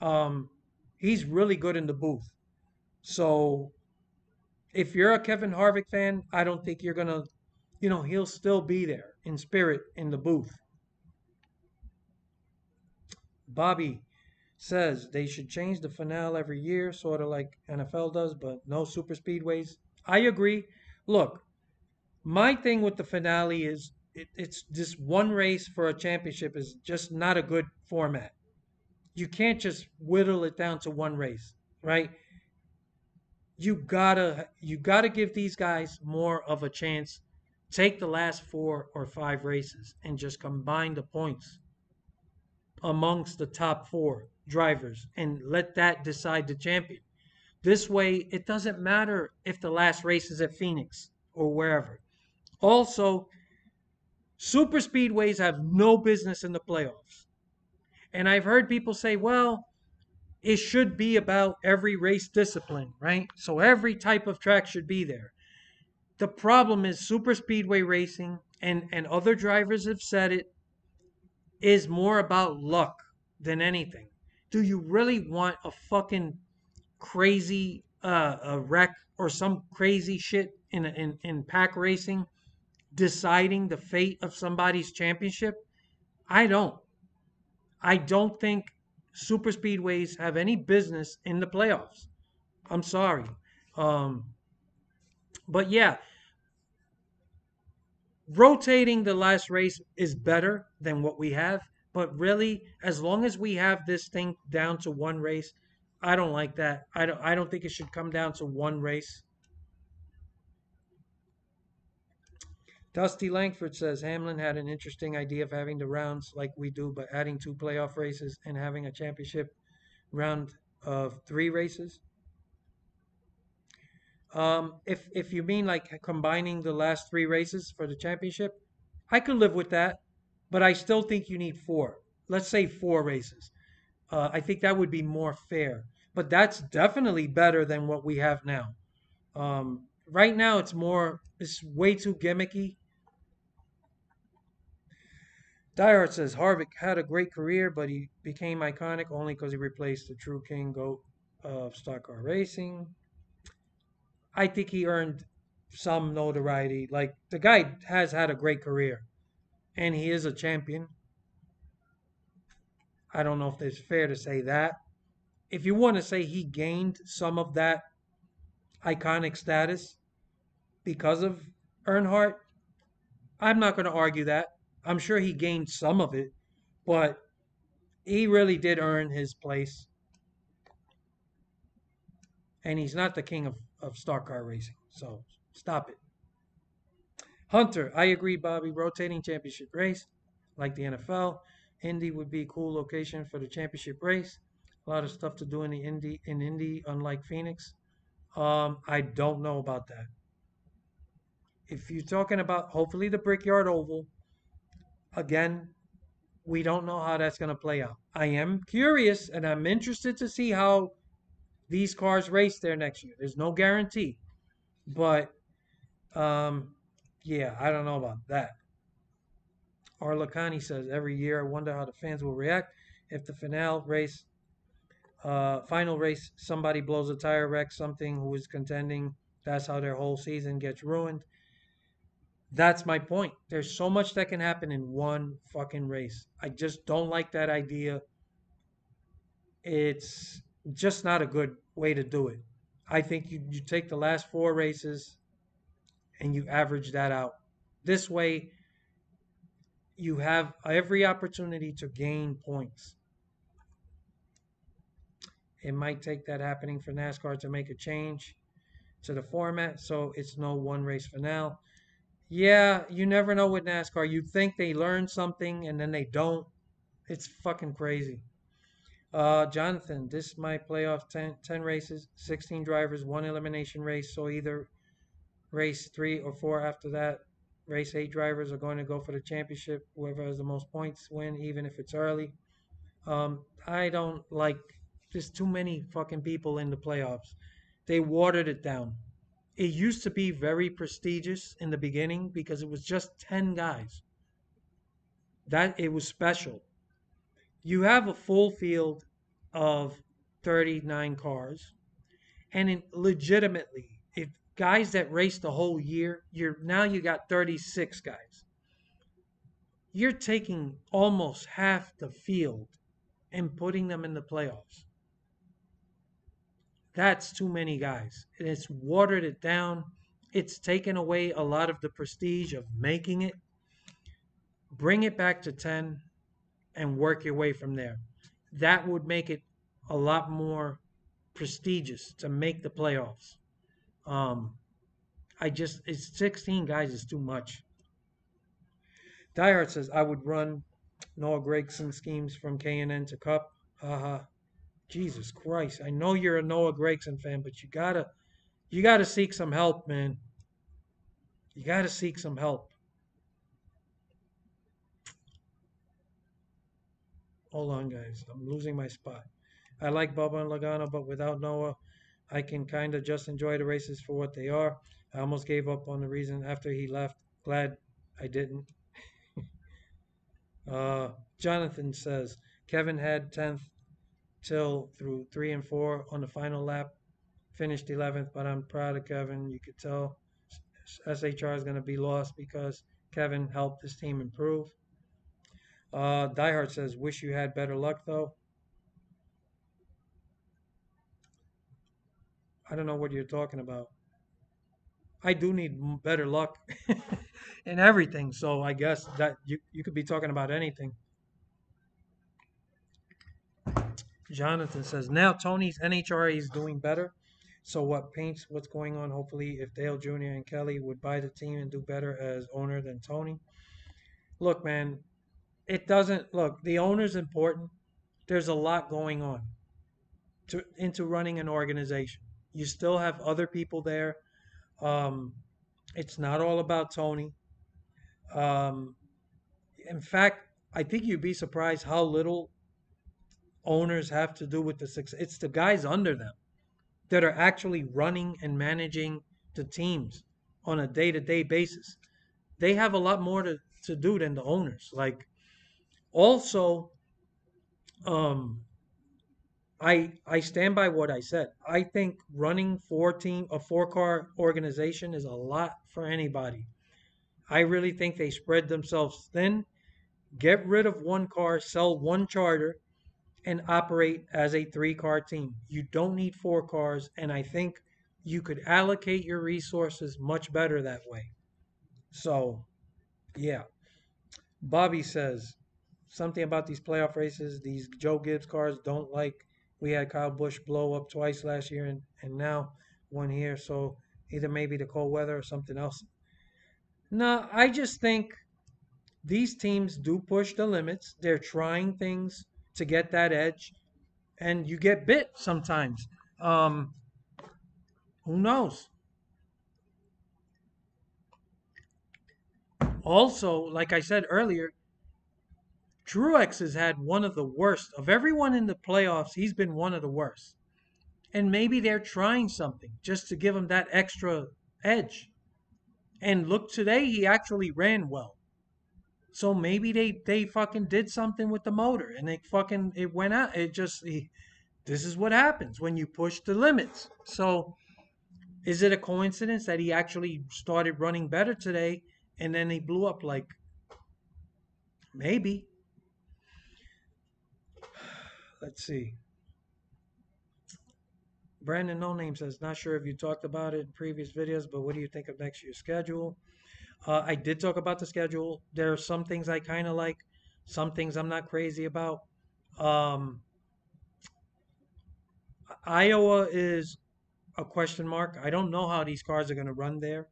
Um, he's really good in the booth. So if you're a Kevin Harvick fan, I don't think you're gonna, he'll still be there in spirit in the booth. Bobby says they should change the finale every year, sort of like NFL does, but no super speedways. I agree. Look, my thing with the finale is it's just one race for a championship is just not a good format. You can't just whittle it down to one race, right? You gotta give these guys more of a chance. Take the last 4 or 5 races and just combine the points amongst the top 4 drivers and let that decide the champion. This way, it doesn't matter if the last race is at Phoenix or wherever. Also, super speedways have no business in the playoffs. And I've heard people say, well, it should be about every race discipline, right? So every type of track should be there. The problem is super speedway racing, and other drivers have said it, is more about luck than anything. Do you really want a fucking crazy a wreck or some crazy shit in pack racing deciding the fate of somebody's championship? I don't. I don't think super speedways have any business in the playoffs. I'm sorry. Um, but yeah, rotating the last race is better than what we have. But really, as long as we have this thing down to one race, I don't like that. I don't think it should come down to one race. Dusty Langford says Hamlin had an interesting idea of having the rounds like we do, but adding 2 playoff races and having a championship round of 3 races. If you mean like combining the last 3 races for the championship, I could live with that, but I still think you need 4. Let's say 4 races. I think that would be more fair. But that's definitely better than what we have now. Right now, it's way too gimmicky. Diehard says Harvick had a great career, but he became iconic only because he replaced the true king goat of stock car racing. I think he earned some notoriety. Like the guy has had a great career, and he is a champion. I don't know if it's fair to say that. If you want to say he gained some of that iconic status because of Earnhardt, I'm not going to argue that. I'm sure he gained some of it, but he really did earn his place. And he's not the king of stock car racing. So stop it. Hunter, I agree, Bobby. Rotating championship race, like the NFL. Indy would be a cool location for the championship race. A lot of stuff to do in Indy, unlike Phoenix. I don't know about that. If you're talking about hopefully the Brickyard Oval, again, we don't know how that's going to play out. I am curious and I'm interested to see how these cars race there next year. There's no guarantee, but um, yeah, I don't know about that. Arlacani says every year I wonder how the fans will react if the final race, somebody blows a tire, wreck something who is contending. That's how their whole season gets ruined. That's my point. There's so much that can happen in one fucking race. I just don't like that idea. It's just not a good way to do it. I think you take the last 4 races and you average that out. This way, you have every opportunity to gain points. It might take that happening for NASCAR to make a change to the format so it's no one race finale. Yeah, you never know with NASCAR. You think they learn something and then they don't. It's fucking crazy. Jonathan, this might play off 10 races, 16 drivers, 1 elimination race. So either race 3 or 4 after that. Race 8 drivers are going to go for the championship. Whoever has the most points win, even if it's early. I don't like. There's too many fucking people in the playoffs. They watered it down. It used to be very prestigious in the beginning because it was just 10 guys. That it was special. You have a full field of 39 cars, and legitimately, if guys that race the whole year, you got 36 guys. You're taking almost half the field and putting them in the playoffs. That's too many guys. It's watered it down. It's taken away a lot of the prestige of making it. Bring it back to 10 and work your way from there. That would make it a lot more prestigious to make the playoffs. Um, it's 16 guys is too much. Diehard says I would run Noah Gragson schemes from K&N to Cup. Haha. Jesus Christ. I know you're a Noah Gragson fan, but you gotta seek some help, man. You gotta seek some help. Hold on, guys. I'm losing my spot. I like Bubba and Logano, but without Noah, I can kind of just enjoy the races for what they are. I almost gave up on the reason after he left. Glad I didn't. Jonathan says Kevin had 10th till through 3 and 4 on the final lap. Finished 11th, but I'm proud of Kevin. You could tell SHR is going to be lost because Kevin helped his team improve. Diehard says, wish you had better luck though. I don't know what you're talking about. I do need better luck in everything, so I guess that you could be talking about anything. Jonathan says, now Tony's NHRA is doing better. So what paints what's going on? Hopefully, if Dale Jr. and Kelly would buy the team and do better as owner than Tony. Look, man, it doesn't look. The owner's important. There's a lot going on into running an organization. You still have other people there. Um, it's not all about Tony. Um, in fact, I think you'd be surprised how little owners have to do with the success. It's the guys under them that are actually running and managing the teams on a day-to-day basis. They have a lot more to do than the owners. Like also, um, I stand by what I said. I think running a 4 car organization is a lot for anybody. I really think they spread themselves thin. Get rid of 1 car, sell 1 charter, and operate as a 3 car team. You don't need 4 cars, and I think you could allocate your resources much better that way. So, yeah. Bobby says something about these playoff races. These Joe Gibbs cars don't like. We had Kyle Busch blow up twice last year, and now one here. So either maybe the cold weather or something else. No, I just think these teams do push the limits. They're trying things to get that edge, and you get bit sometimes. Um, who knows? Also, like I said earlier, Truex has had one of the worst of everyone in the playoffs. He's been one of the worst, and maybe they're trying something just to give him that extra edge. And look, today he actually ran well. So maybe they fucking did something with the motor and it went out. This is what happens when you push the limits. So is it a coincidence that he actually started running better today and then he blew up? Like maybe. Let's see. Brandon No Name says, not sure if you talked about it in previous videos, but what do you think of next year's schedule? I did talk about the schedule. There are some things I kind of like, some things I'm not crazy about. Um, Iowa is a question mark. I don't know how these cars are going to run there.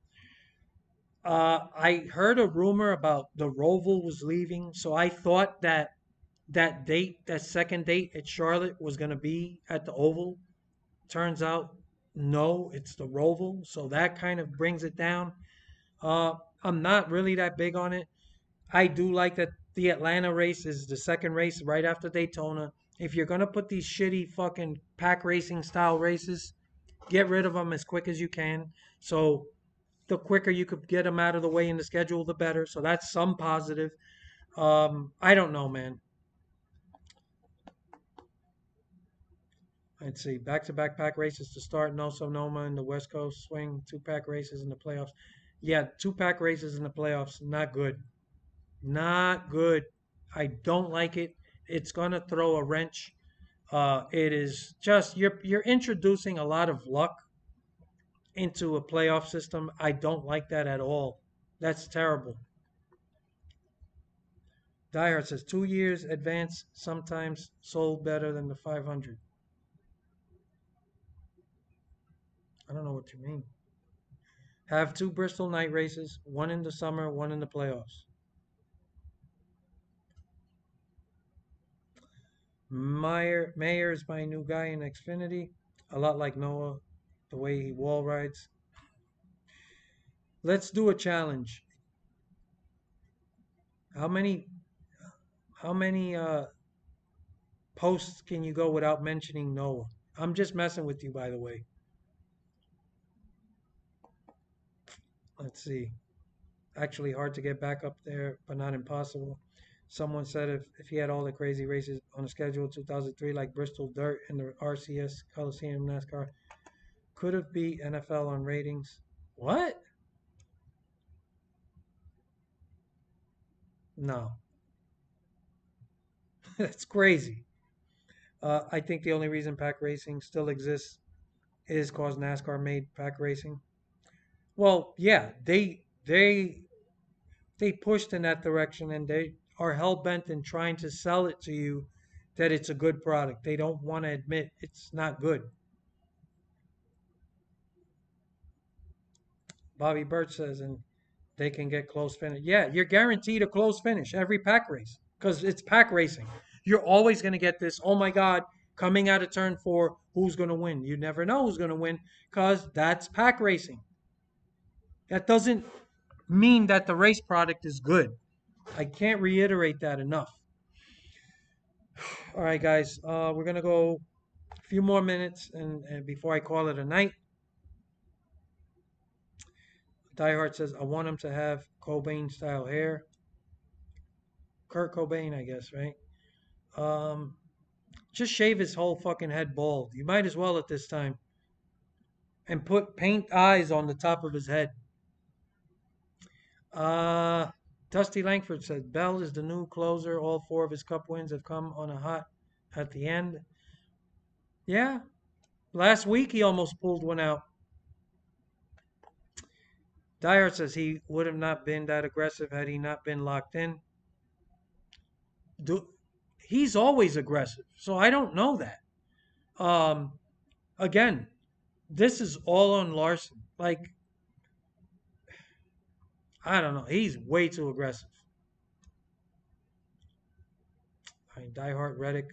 I heard a rumor about the Roval was leaving, so I thought that second date at Charlotte was going to be at the Oval. Turns out, no, it's the Roval, so that kind of brings it down. I'm not really that big on it. I do like that the Atlanta race is the second race right after Daytona. If you're gonna put these shitty fucking pack racing style races, get rid of them as quick as you can. So the quicker you could get them out of the way in the schedule, the better. So that's some positive. I don't know, man. Let's see. Back to back pack races to start. No Sonoma in the West Coast swing. Two pack races in the playoffs. Yeah, two pack races in the playoffs. Not good. Not good. I don't like it. It's gonna throw a wrench. It is just you're introducing a lot of luck into a playoff system. I don't like that at all. That's terrible. Diehard says 2 years advance sometimes sold better than the 500. I don't know what you mean. Have two Bristol night races, one in the summer, one in the playoffs. Mayer is my new guy in Xfinity. A lot like Noah, the way he wall rides. Let's do a challenge. How many how many posts can you go without mentioning Noah? I'm just messing with you, by the way. Let's see. Actually, hard to get back up there, but not impossible. Someone said if he had all the crazy races on the schedule 2003, like Bristol Dirt and the RCS Coliseum NASCAR, could have beat NFL on ratings. What? No, that's crazy. I think the only reason pack racing still exists is because NASCAR made pack racing. Well, yeah, they pushed in that direction and they are hell bent in trying to sell it to you that it's a good product. They don't want to admit it's not good. Bobby Burt says, and they can get close finish. Yeah, you're guaranteed a close finish every pack race because it's pack racing. You're always going to get this, oh my God, coming out of turn four, who's going to win? You never know who's going to win because that's pack racing. That doesn't mean that the race product is good. I can't reiterate that enough. All right, guys, we're gonna go a few more minutes, and before I call it a night, Diehard says I want him to have Cobain style hair, Kurt Cobain, I guess, right? Um, just shave his whole fucking head bald. You might as well at this time, and put paint eyes on the top of his head. Uh, Dusty Langford says Bell is the new closer. All four of his cup wins have come on a hot at the end. Yeah, last week he almost pulled one out. Dyer says he would have not been that aggressive had he not been locked in. Do, he's always aggressive, so I don't know that. Um, Again, this is all on Larson. Like, I don't know. He's way too aggressive. I mean, Diehard Reddick,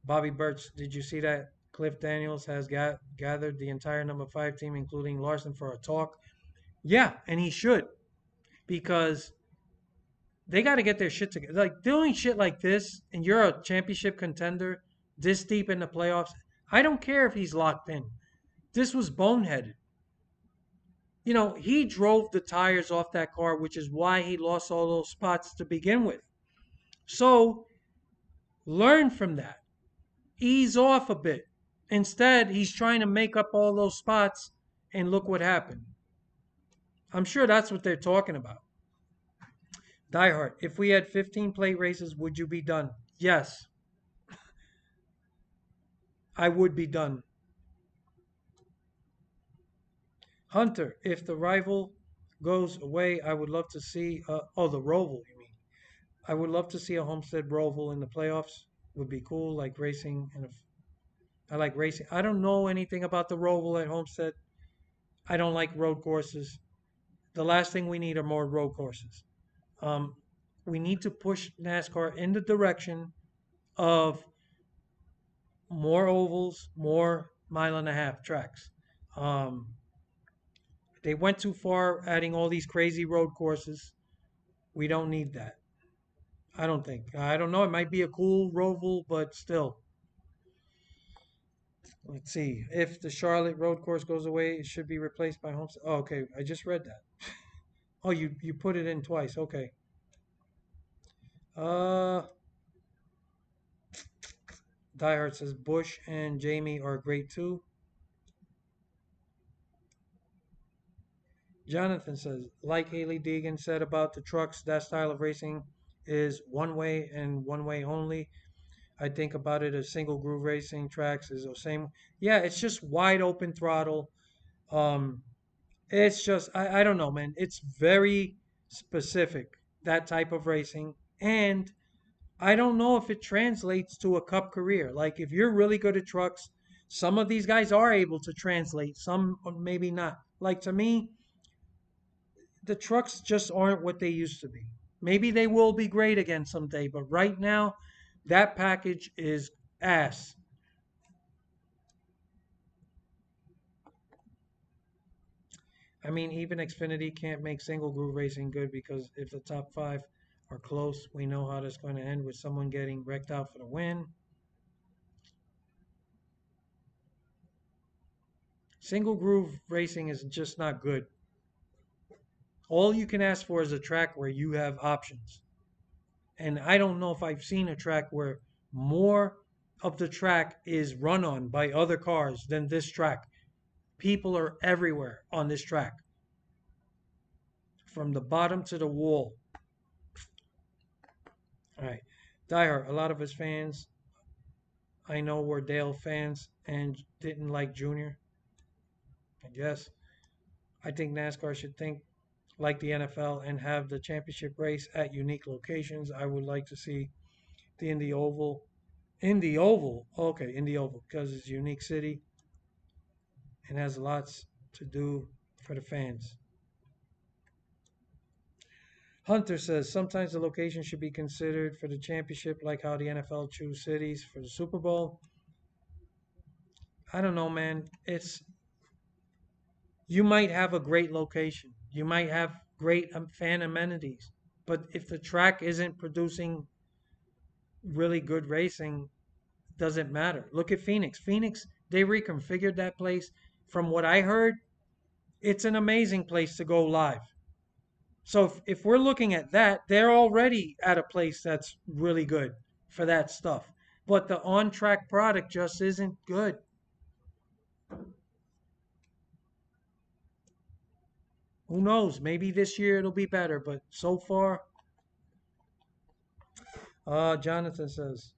Bobby Birch. Did you see that Cliff Daniels has gathered the entire number five team, including Larson, for a talk? Yeah, and he should because they got to get their shit together. Like doing shit like this, and you're a championship contender this deep in the playoffs. I don't care if he's locked in. This was boneheaded. You know, he drove the tires off that car, which is why he lost all those spots to begin with. So learn from that. Ease off a bit. Instead, he's trying to make up all those spots, and look what happened. I'm sure that's what they're talking about. Diehard, if we had 15 plate races, would you be done? Yes, I would be done. Hunter, if the rival goes away, I would love to see. The Roval, you mean? I would love to see a Homestead Roval in the playoffs. Would be cool, like racing. And I like racing. I don't know anything about the Roval at Homestead. I don't like road courses. The last thing we need are more road courses. Um, we need to push NASCAR in the direction of more ovals, more mile and a half tracks. Um, They went too far adding all these crazy road courses. We don't need that. I don't think. I don't know. It might be a cool roval, but still. Let's see. If the Charlotte road course goes away, it should be replaced by Homestead. Oh, okay. I just read that. Oh, you put it in twice. Okay. Uh, Diehard says Bush and Jamie are great too. Jonathan says, like Haley Deegan said about the trucks, that style of racing is one way and one way only. I think about it as single groove racing tracks is the same. Yeah, it's just wide open throttle. Um, it's just I don't know, man. It's very specific, that type of racing. And I don't know if it translates to a cup career. Like if you're really good at trucks, some of these guys are able to translate, some maybe not. Like to me, the trucks just aren't what they used to be. Maybe they will be great again someday, but right now, that package is ass. I mean, even Xfinity can't make single groove racing good because if the top five are close, we know how that's going to end with someone getting wrecked out for the win. Single groove racing is just not good. All you can ask for is a track where you have options. And I don't know if I've seen a track where more of the track is run on by other cars than this track. People are everywhere on this track, from the bottom to the wall. All right. Diehard, a lot of his fans I know were Dale fans and didn't like Junior. I guess. I think NASCAR should think like the NFL and have the championship race at unique locations. I would like to see the Indy Oval. Indy Oval. Okay, Indy Oval because it's a unique city and has lots to do for the fans. Hunter says sometimes the location should be considered for the championship, like how the NFL choose cities for the Super Bowl. I don't know, man. It's you might have a great location, you might have great fan amenities, but if the track isn't producing really good racing, doesn't matter. Look at Phoenix. Phoenix, they reconfigured that place. From what I heard, it's an amazing place to go live. So if we're looking at that, they're already at a place that's really good for that stuff. But the on track product just isn't good. Who knows? Maybe this year it'll be better, but so far, Jonathan says.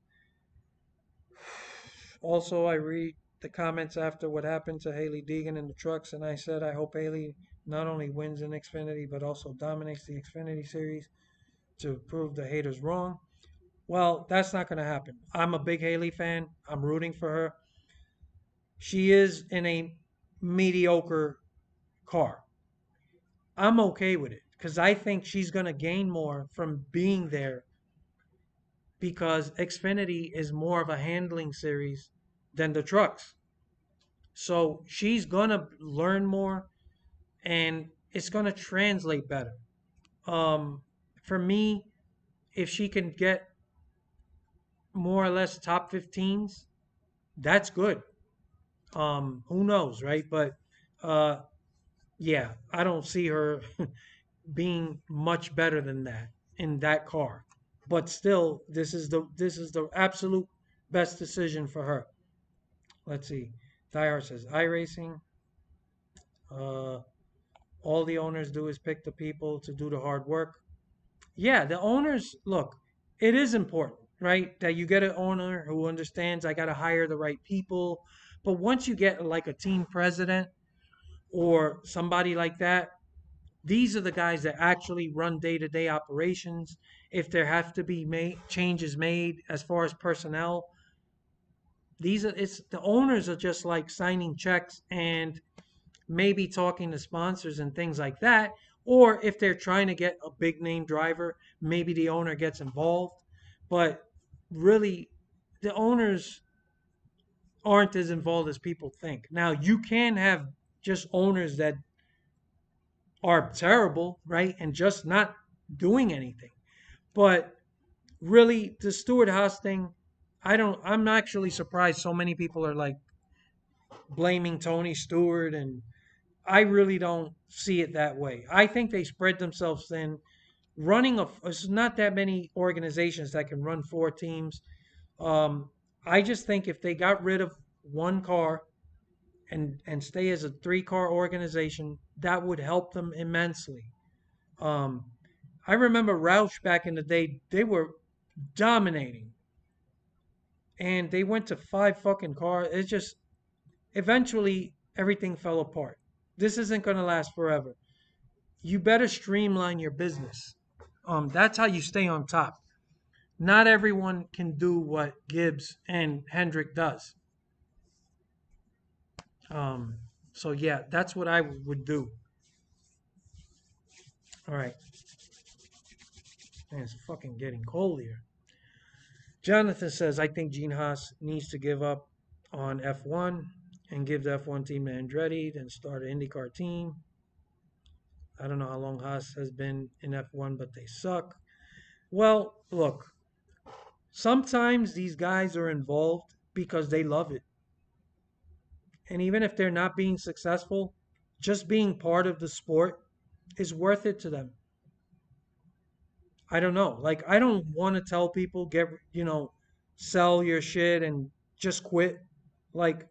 Also, I read the comments after what happened to Haley Deegan in the trucks, and I said I hope Haley not only wins in Xfinity but also dominates the Xfinity series to prove the haters wrong. Well, that's not going to happen. I'm a big Haley fan. I'm rooting for her. She is in a mediocre car. I'm okay with it because I think she's going to gain more from being there because Xfinity is more of a handling series than the trucks. So she's going to learn more and it's going to translate better. Um, for me, if she can get more or less top 15s, that's good. Who knows, right? But uh, yeah, I don't see her being much better than that in that car. But still, this is the absolute best decision for her. Let's see. Diehard says iRacing. Uh, all the owners do is pick the people to do the hard work. Yeah, the owners look. It is important, right? That you get an owner who understands I got to hire the right people. But once you get like a team president or somebody like that, these are the guys that actually run day-to-day operations. If there have to be changes made as far as personnel, these are it's the owners are just like signing checks and maybe talking to sponsors and things like that. Or if they're trying to get a big name driver, maybe the owner gets involved. But really, the owners aren't as involved as people think. Now, you can have just owners that are terrible, right? And just not doing anything. But really, the Stewart Haas thing, I'm actually surprised so many people are like blaming Tony Stewart, and I really don't see it that way. I think they spread themselves thin. There's not that many organizations that can run four teams. Um, I just think if they got rid of one car and stay as a three-car organization, that would help them immensely. Um, I remember Roush back in the day; they were dominating, and they went to five fucking cars. It's just eventually everything fell apart. This isn't going to last forever. You better streamline your business. That's how you stay on top. Not everyone can do what Gibbs and Hendrick does. Um, so yeah, that's what I would do. All right, man, it's fucking getting cold here. Jonathan says, I think Gene Haas needs to give up on F1 and give the F1 team to Andretti, then start an IndyCar team. I don't know how long Haas has been in F1, but they suck. Well, look, sometimes these guys are involved because they love it. And even if they're not being successful, just being part of the sport is worth it to them. I don't know. Like, I don't want to tell people, sell your shit and just quit. Like,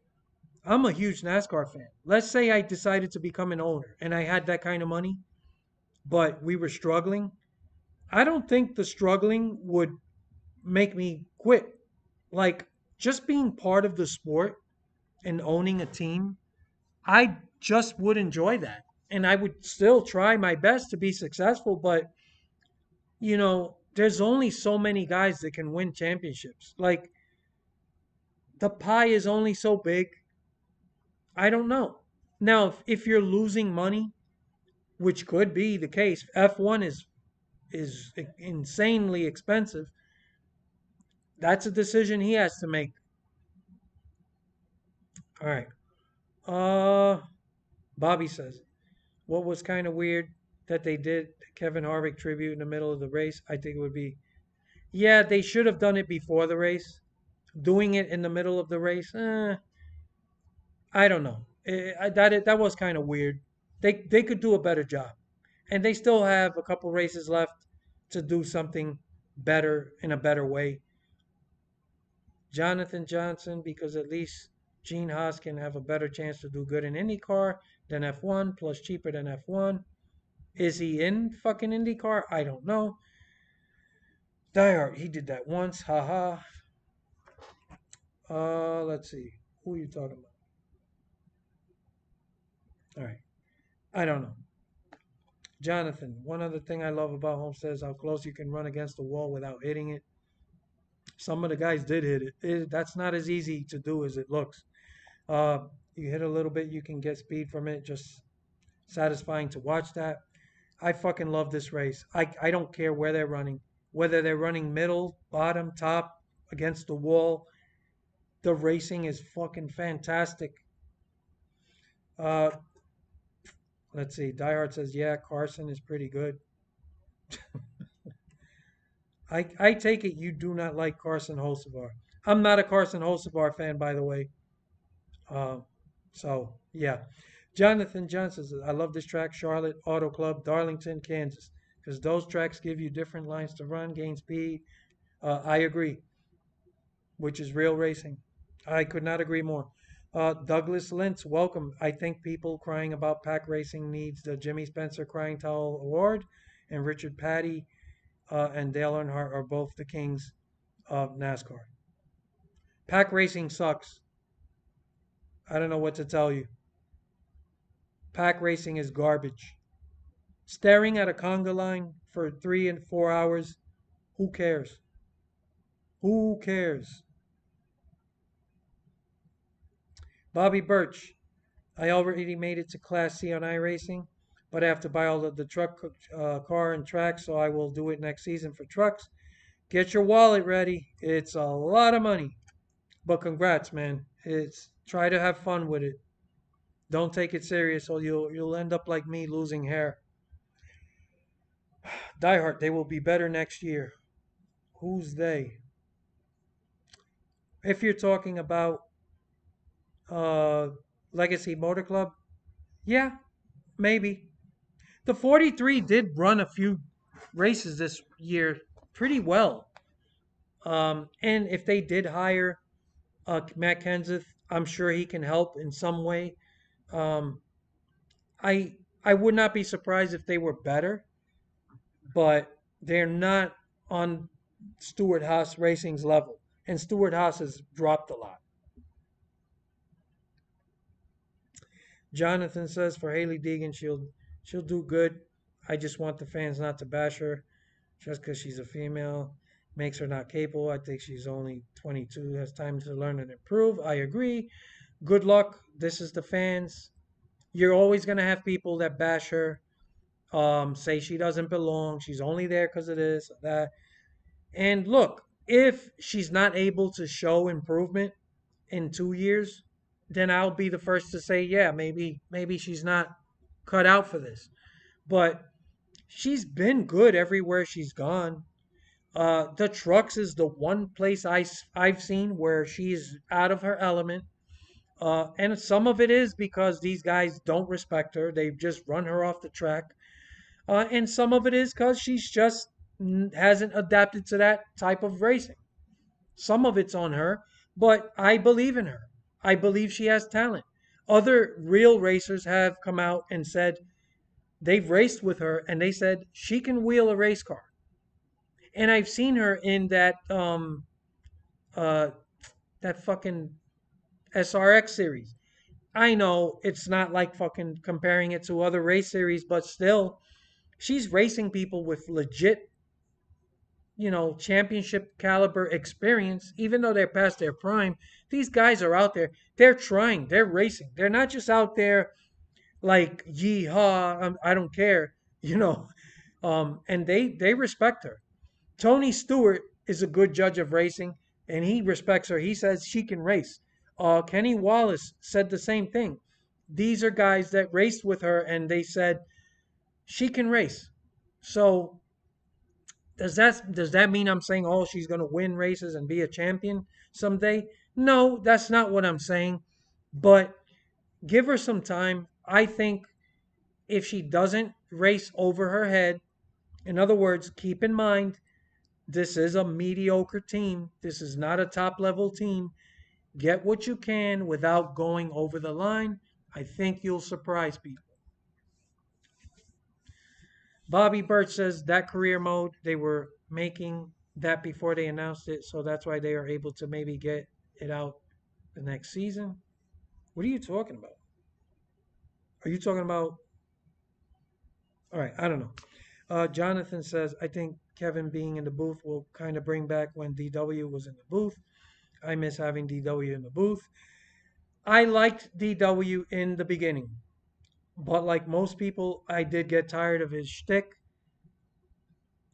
I'm a huge NASCAR fan. Let's say I decided to become an owner and I had that kind of money, but we were struggling. I don't think the struggling would make me quit. Like, just being part of the sport and owning a team, I just would enjoy that. And I would still try my best to be successful, but there's only so many guys that can win championships. Like, the pie is only so big. I don't know. Now, if you're losing money, which could be the case, F1 is insanely expensive. That's a decision he has to make. All right. Uh Bobby says, what was kind of weird that they did Kevin Harvick tribute in the middle of the race? I think it would be, yeah, they should have done it before the race. Doing it in the middle of the race, I don't know. That was kind of weird. They could do a better job, and they still have a couple races left to do something better in a better way. Jonathan Johnson, because at least Gene Haas can have a better chance to do good in IndyCar than F1, plus cheaper than F1. Is he in fucking IndyCar? I don't know. Diehard, he did that once. Haha. Let's see. Who are you talking about? All right. I don't know. Jonathan, one other thing I love about Homestead is how close you can run against the wall without hitting it. Some of the guys did hit it. That's not as easy to do as it looks. You hit a little bit, you can get speed from it. Just satisfying to watch that. I fucking love this race. I don't care where they're running, whether they're running middle, bottom, top, against the wall. The racing is fucking fantastic. Uh, let's see. Diehard says, yeah, Carson is pretty good. I take it you do not like Carson Hocevar. I'm not a Carson Hocevar fan, by the way. Uh, so, yeah. Jonathan Johnson says, I love this track, Charlotte Auto Club, Darlington, Kansas, because those tracks give you different lines to run, gain speed. I agree, which is real racing. I could not agree more. Douglas Lintz, welcome. I think people crying about pack racing needs the Jimmy Spencer Crying Towel Award, and Richard Patty and Dale Earnhardt are both the kings of NASCAR. Pack racing sucks. I don't know what to tell you. Pack racing is garbage. Staring at a conga line for 3 and 4 hours, who cares? Who cares? Bobby Birch, I already made it to Class C on iRacing, but I have to buy all of the truck, car, and track, so I will do it next season for trucks. Get your wallet ready. It's a lot of money. But congrats, man. It's try to have fun with it. Don't take it serious, or you'll end up like me losing hair. Diehard, they will be better next year. Who's they? If you're talking about uh, Legacy Motor Club, yeah, maybe. The 43 did run a few races this year pretty well. And if they did hire Matt Kenseth, I'm sure he can help in some way. Um, I I would not be surprised if they were better, but they're not on Stuart Haas Racing's level. And Stuart Haas has dropped a lot. Jonathan says for Haley Deegan, she'll do good. I just want the fans not to bash her just because she's a female. Makes her not capable. I think she's only 22, has time to learn and improve. I agree. Good luck. This is the fans. You're always gonna have people that bash her, say she doesn't belong. She's only there because of this, that. And look, if she's not able to show improvement in 2 years, then I'll be the first to say, yeah, maybe she's not cut out for this. But she's been good everywhere she's gone. The trucks is the one place I've seen where she's out of her element. And some of it is because these guys don't respect her. They just run her off the track. And some of it is because she's just hasn't adapted to that type of racing. Some of it's on her, but I believe in her. I believe she has talent. Other real racers have come out and said they've raced with her and they said she can wheel a race car. And I've seen her in uh that fucking SRX series. I know it's not like fucking comparing it to other race series, but still, she's racing people with legit, championship caliber experience, even though they're past their prime. These guys are out there. They're trying. They're racing. They're not just out there like yeehaw. I don't care. And they respect her. Tony Stewart is a good judge of racing, and he respects her. He says she can race. Kenny Wallace said the same thing. These are guys that raced with her, and they said she can race. So does that mean I'm saying she's going to win races and be a champion someday? No, that's not what I'm saying. But give her some time. I think if she doesn't race over her head, in other words, keep in mind this is a mediocre team. This is not a top level team. Get what you can without going over the line. I think you'll surprise people. Bobby Burt says that career mode, they were making that before they announced it, so that's why they are able to maybe get it out the next season. What are you talking about? Are you talking about? All right, I don't know. Jonathan says, I think Kevin being in the booth will kind of bring back when DW was in the booth. I miss having DW in the booth. I liked DW in the beginning, but like most people, I did get tired of his shtick.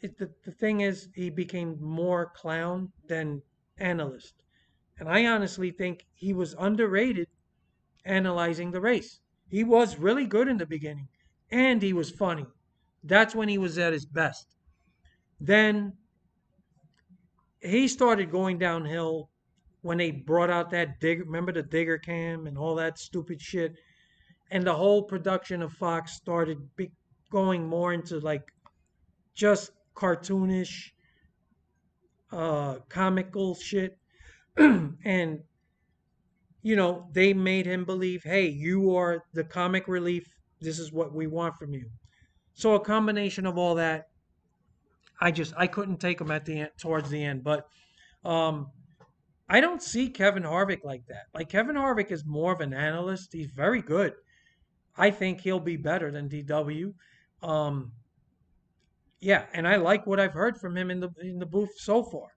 The thing is, he became more clown than analyst. And I honestly think he was underrated analyzing the race. He was really good in the beginning, and he was funny. That's when he was at his best. Then he started going downhill when they brought out that digger. Remember the digger cam and all that stupid shit? And the whole production of Fox started going more into like just cartoonish, comical shit. And they made him believe, hey, you are the comic relief. This is what we want from you. So a combination of all that, I couldn't take him at the end, towards the end. But um, I don't see Kevin Harvick like that. Like Kevin Harvick is more of an analyst. He's very good. I think he'll be better than DW. Um, yeah, and I like what I've heard from him in the booth so far.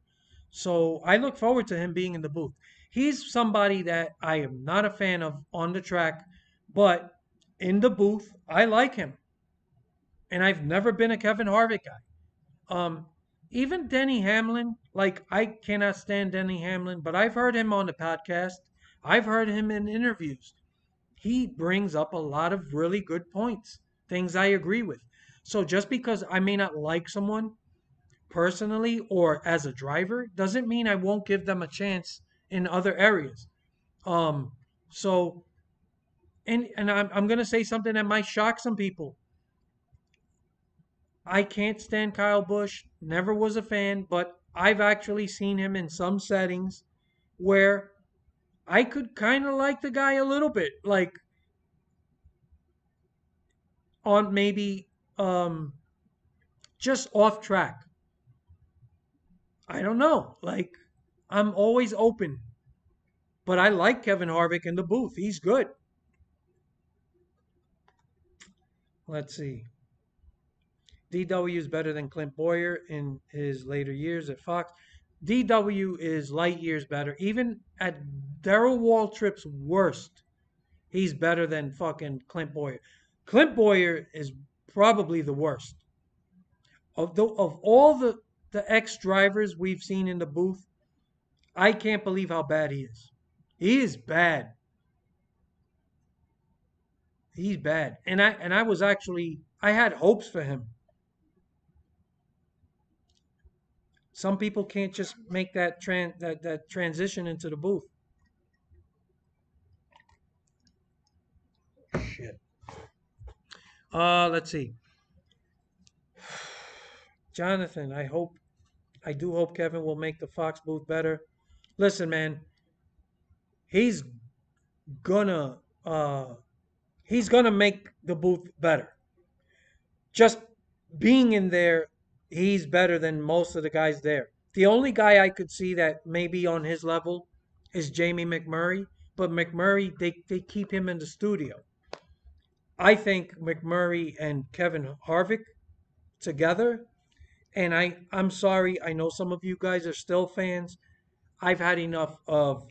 So I look forward to him being in the booth. He's somebody that I am not a fan of on the track, but in the booth, I like him. And I've never been a Kevin Harvick guy. Um, Even Denny Hamlin, like I cannot stand Denny Hamlin, but I've heard him on the podcast. I've heard him in interviews. he brings up a lot of really good points, things I agree with. So just because I may not like someone personally or as a driver doesn't mean I won't give them a chance in other areas. Um, so and I'm gonna say something that might shock some people. I can't stand Kyle Busch. Never was a fan, but I've actually seen him in some settings where I could kind of like the guy a little bit, like on maybe um just off track. I don't know. Like I'm always open, but I like Kevin Harvick in the booth. He's good. Let's see. DW is better than Clint Boyer in his later years at Fox. DW is light years better. Even at Darrell Waltrip's worst, he's better than fucking Clint Boyer. Clint Boyer is probably the worst. Of all the ex drivers we've seen in the booth, I can't believe how bad he is. He is bad. He's bad. And I was actually I had hopes for him. Some people can't just make that transition into the booth. Shit. Let's see. Jonathan, I do hope Kevin will make the Fox booth better. Listen, man, he's gonna uh he's gonna make the booth better. Just being in there, he's better than most of the guys there. The only guy I could see that maybe on his level is Jamie McMurray, but McMurray they keep him in the studio. I think McMurray and Kevin Harvick together, and I'm sorry, I know some of you guys are still fans. I've had enough of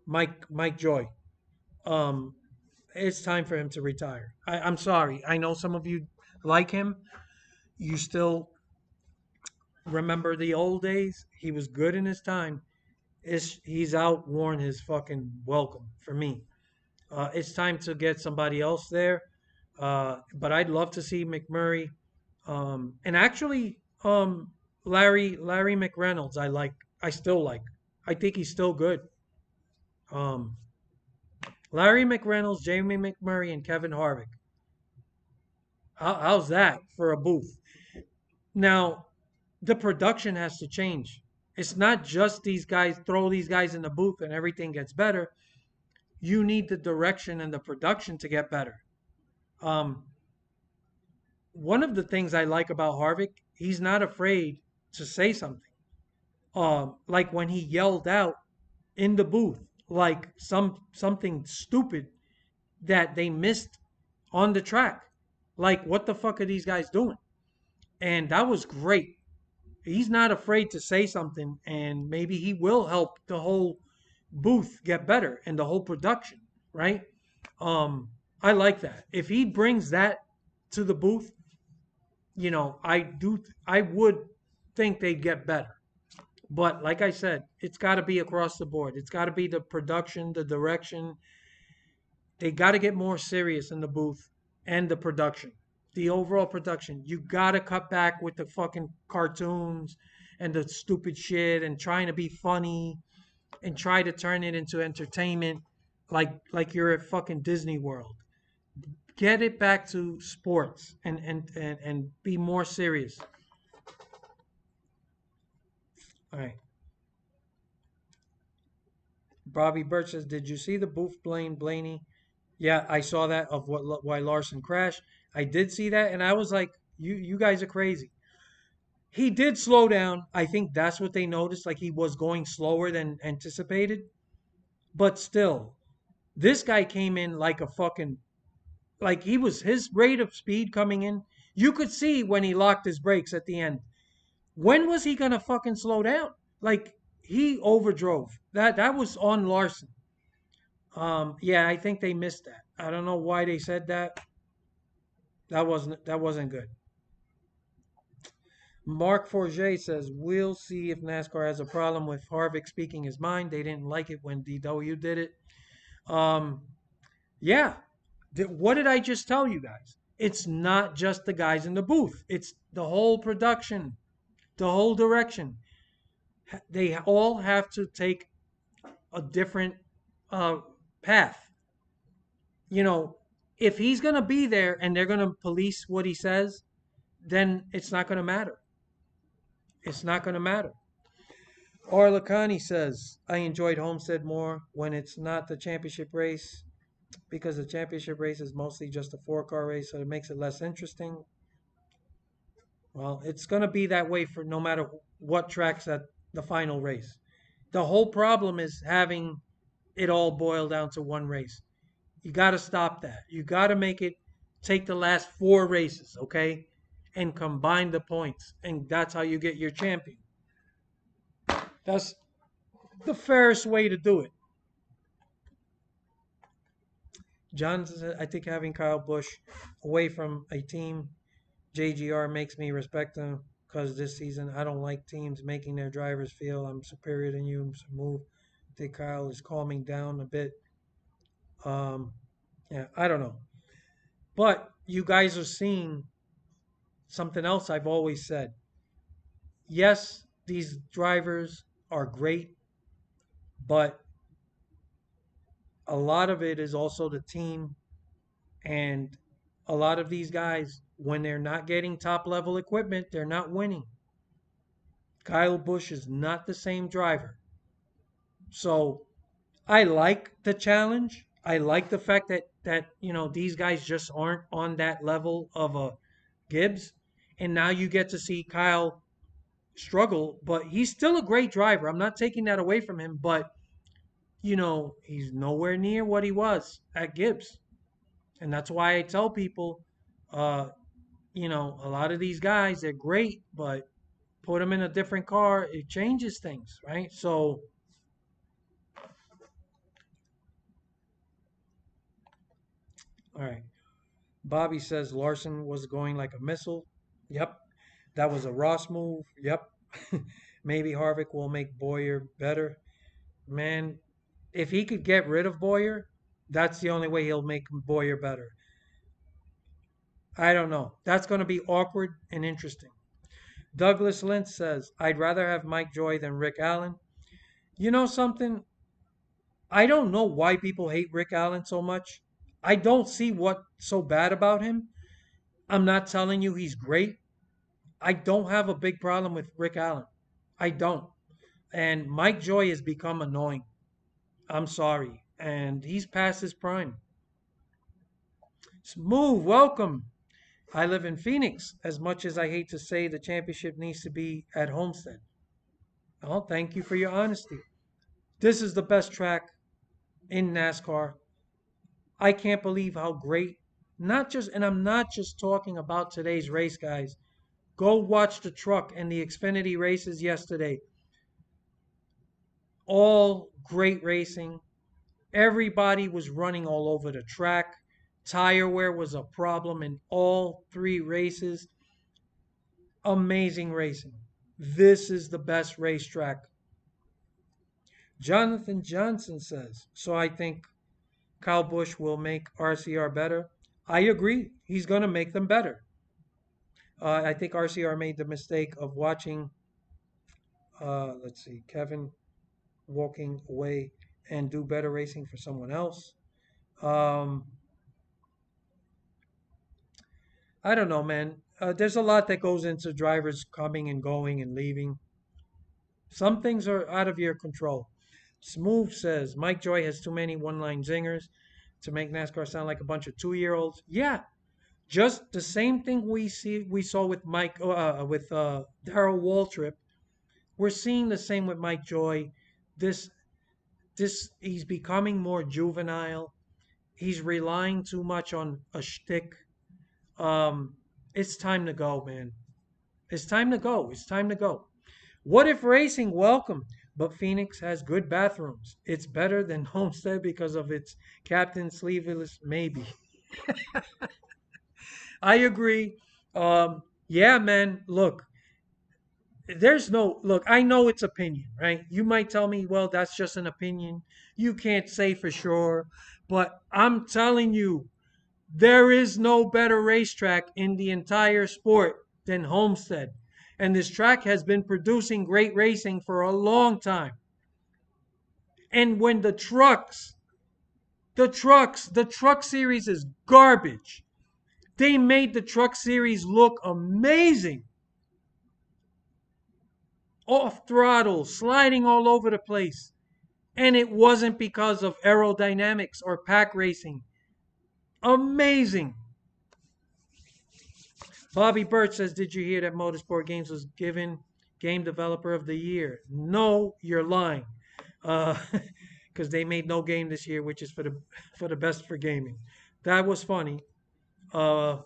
Mike Joy. Um, it's time for him to retire. I'm sorry. I know some of you like him. You still remember the old days. He was good in his time. He's outworn his fucking welcome for me. It's time to get somebody else there. But I'd love to see McMurray. And actually, Larry McReynolds, I still like. I think he's still good. Um, Larry McReynolds, Jamie McMurray, and Kevin Harvick. How's that for a booth? Now, the production has to change. It's not just these guys, throw these guys in the booth and everything gets better. You need the direction and the production to get better. Um, One of the things I like about Harvick, he's not afraid to say something. Like when he yelled out in the booth, like something stupid that they missed on the track. Like, what the fuck are these guys doing? And that was great. He's not afraid to say something, and maybe he will help the whole booth get better and the whole production, right? I like that. If he brings that to the booth, I would think they'd get better. But like I said, it's got to be across the board. It's got to be the production, the direction. They got to get more serious in the booth and the production. The overall production. You got to cut back with the fucking cartoons and the stupid shit and trying to be funny and try to turn it into entertainment like you're at fucking Disney World. Get it back to sports and be more serious. All right. Bobby Birch says, "Did you see the booth blame Blaney?" Yeah, I saw that of why Larson crashed. I did see that, and I was like, "You guys are crazy." He did slow down. I think that's what they noticed. Like he was going slower than anticipated. But still, this guy came in like a fucking like he was his rate of speed coming in. You could see when he locked his brakes at the end. When was he gonna fucking slow down? Like he overdrove. That was on Larson. Yeah, I think they missed that. I don't know why they said that. That wasn't good. Mark Forget says, we'll see if NASCAR has a problem with Harvick speaking his mind. They didn't like it when DW did it. Um, yeah. What did I just tell you guys? It's not just the guys in the booth, it's the whole production, the whole direction. They all have to take a different uh, path. You know, if he's going to be there and they're going to police what he says, then it's not going to matter. It's not going to matter. Arlacani says, I enjoyed Homestead more when it's not the championship race because the championship race is mostly just a 4 car race, so it makes it less interesting. Well, it's going to be that way for no matter what tracks at the final race. The whole problem is having it all boil down to one race. You got to stop that. You got to make it take the last 4 races, okay? And combine the points. And that's how you get your champion. That's the fairest way to do it. John says, I think having Kyle Busch away from a team, JGR, makes me respect him because this season I don't like teams making their drivers feel I'm superior than you. So move. I think Kyle is calming down a bit. Yeah, I don't know. But you guys are seeing something else I've always said. Yes, these drivers are great, but a lot of it is also the team. And a lot of these guys, when they're not getting top level equipment, they're not winning. Kyle Busch is not the same driver. So I like the challenge. I like the fact that these guys just aren't on that level of a Gibbs. And now you get to see Kyle struggle, but he's still a great driver. I'm not taking that away from him, but he's nowhere near what he was at Gibbs. And that's why I tell people, uh, a lot of these guys, they're great, but put them in a different car, it changes things, right? So, all right. Bobby says Larson was going like a missile. Yep. That was a Ross move. Yep. Maybe Harvick will make Boyer better. Man, if he could get rid of Boyer, that's the only way he'll make Boyer better. I don't know. That's going to be awkward and interesting. Douglas Lynch says, I'd rather have Mike Joy than Rick Allen. You know something? I don't know why people hate Rick Allen so much. I don't see what's so bad about him. I'm not telling you he's great. I don't have a big problem with Rick Allen. I don't. And Mike Joy has become annoying. I'm sorry. And he's past his prime. Smooth, welcome. I live in Phoenix. As much as I hate to say the championship needs to be at Homestead. Oh, thank you for your honesty. This is the best track in NASCAR. I can't believe how great, and I'm not just talking about today's race, guys. Go watch the truck and the Xfinity races yesterday. All great racing. Everybody was running all over the track. Tire wear was a problem in all 3 races. Amazing racing. This is the best racetrack. Jonathan Johnson says, so I think Kyle Busch will make RCR better. I agree. He's going to make them better. I think RCR made the mistake of watching, let's see, Kevin walking away and do better racing for someone else. Um, I don't know, man. There's a lot that goes into drivers coming and going and leaving. Some things are out of your control. Smooth says Mike Joy has too many one-line zingers to make NASCAR sound like a bunch of 2-year-olds. Yeah, just the same thing we saw with Darrell Waltrip. We're seeing the same with Mike Joy. This he's becoming more juvenile. He's relying too much on a shtick. Um, it's time to go, man. It's time to go. It's time to go. What if racing? Welcome. But Phoenix has good bathrooms. It's better than Homestead because of its captain sleeveless, maybe. I agree. Yeah, man. Look, there's no look. I know it's opinion, right? You might tell me, well, that's just an opinion. You can't say for sure, but I'm telling you, there is no better racetrack in the entire sport than Homestead. And this track has been producing great racing for a long time. And when the truck series is garbage. They made the truck series look amazing. Off throttle, sliding all over the place. And it wasn't because of aerodynamics or pack racing. Amazing. Bobby Burt says, did you hear that Motorsport Games was given Game Developer of the Year? No, you're lying. Because they made no game this year, which is for the best for gaming. That was funny. Uh,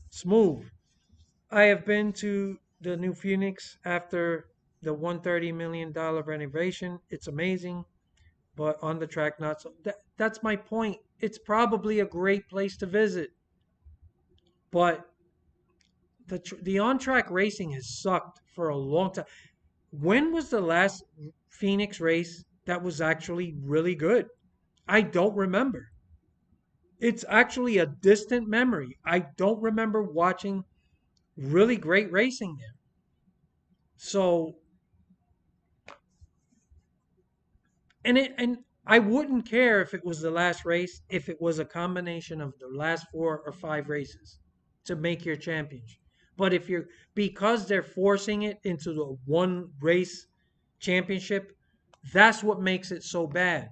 Smooth. I have been to the new Phoenix after the $130 million renovation. It's amazing, but on the track, not so. That's my point. It's probably a great place to visit, but the on track racing has sucked for a long time. When was the last Phoenix race that was actually really good? I don't remember. It's actually a distant memory. I don't remember watching really great racing there. So, and I wouldn't care if it was the last race if it was a combination of the last 4 or 5 races to make your championship. But if you're because they're forcing it into the one race championship, that's what makes it so bad.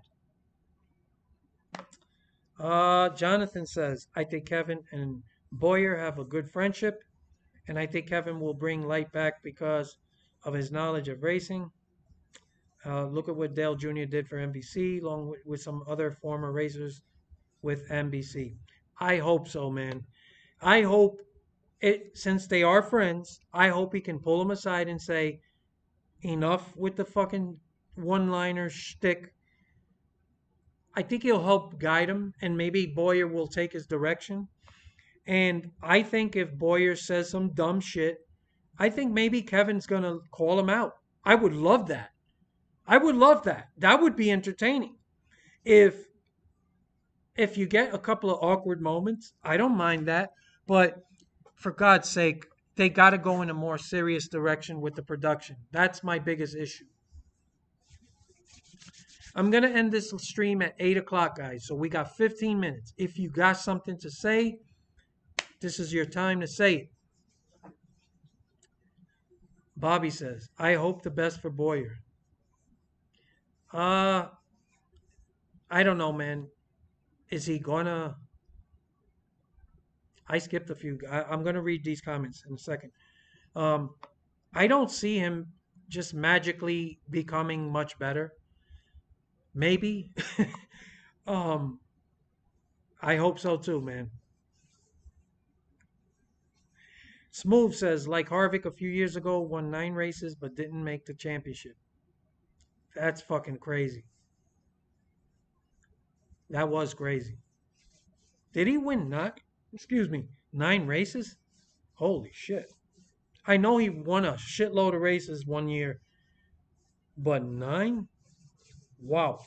Jonathan says, I think Kevin and Boyer have a good friendship, and I think Kevin will bring light back because of his knowledge of racing. Look at what Dale Jr. did for NBC, along with some other former racers with NBC. I hope so, man. I hope since they are friends, I hope he can pull him aside and say, enough with the fucking one liner shtick. I think he'll help guide him, and maybe Boyer will take his direction. And I think if Boyer says some dumb shit, I think maybe Kevin's going to call him out. I would love that. I would love that. That would be entertaining. If if you get a couple of awkward moments, I don't mind that. But for God's sake, they got to go in a more serious direction with the production. That's my biggest issue. I'm going to end this stream at 8 o'clock, guys. So we got 15 minutes. If you got something to say, this is your time to say it. Bobby says, I hope the best for Boyer. Uh, I don't know, man. Is he gonna? I skipped a few. I'm gonna read these comments in a second. Um, I don't see him just magically becoming much better. Maybe. um, I hope so too, man. Smooth says, like Harvick a few years ago, won 9 races but didn't make the championship. That's fucking crazy. That was crazy. Did he win not? Excuse me, 9 races? Holy shit! I know he won a shitload of races one year, but 9? Wow.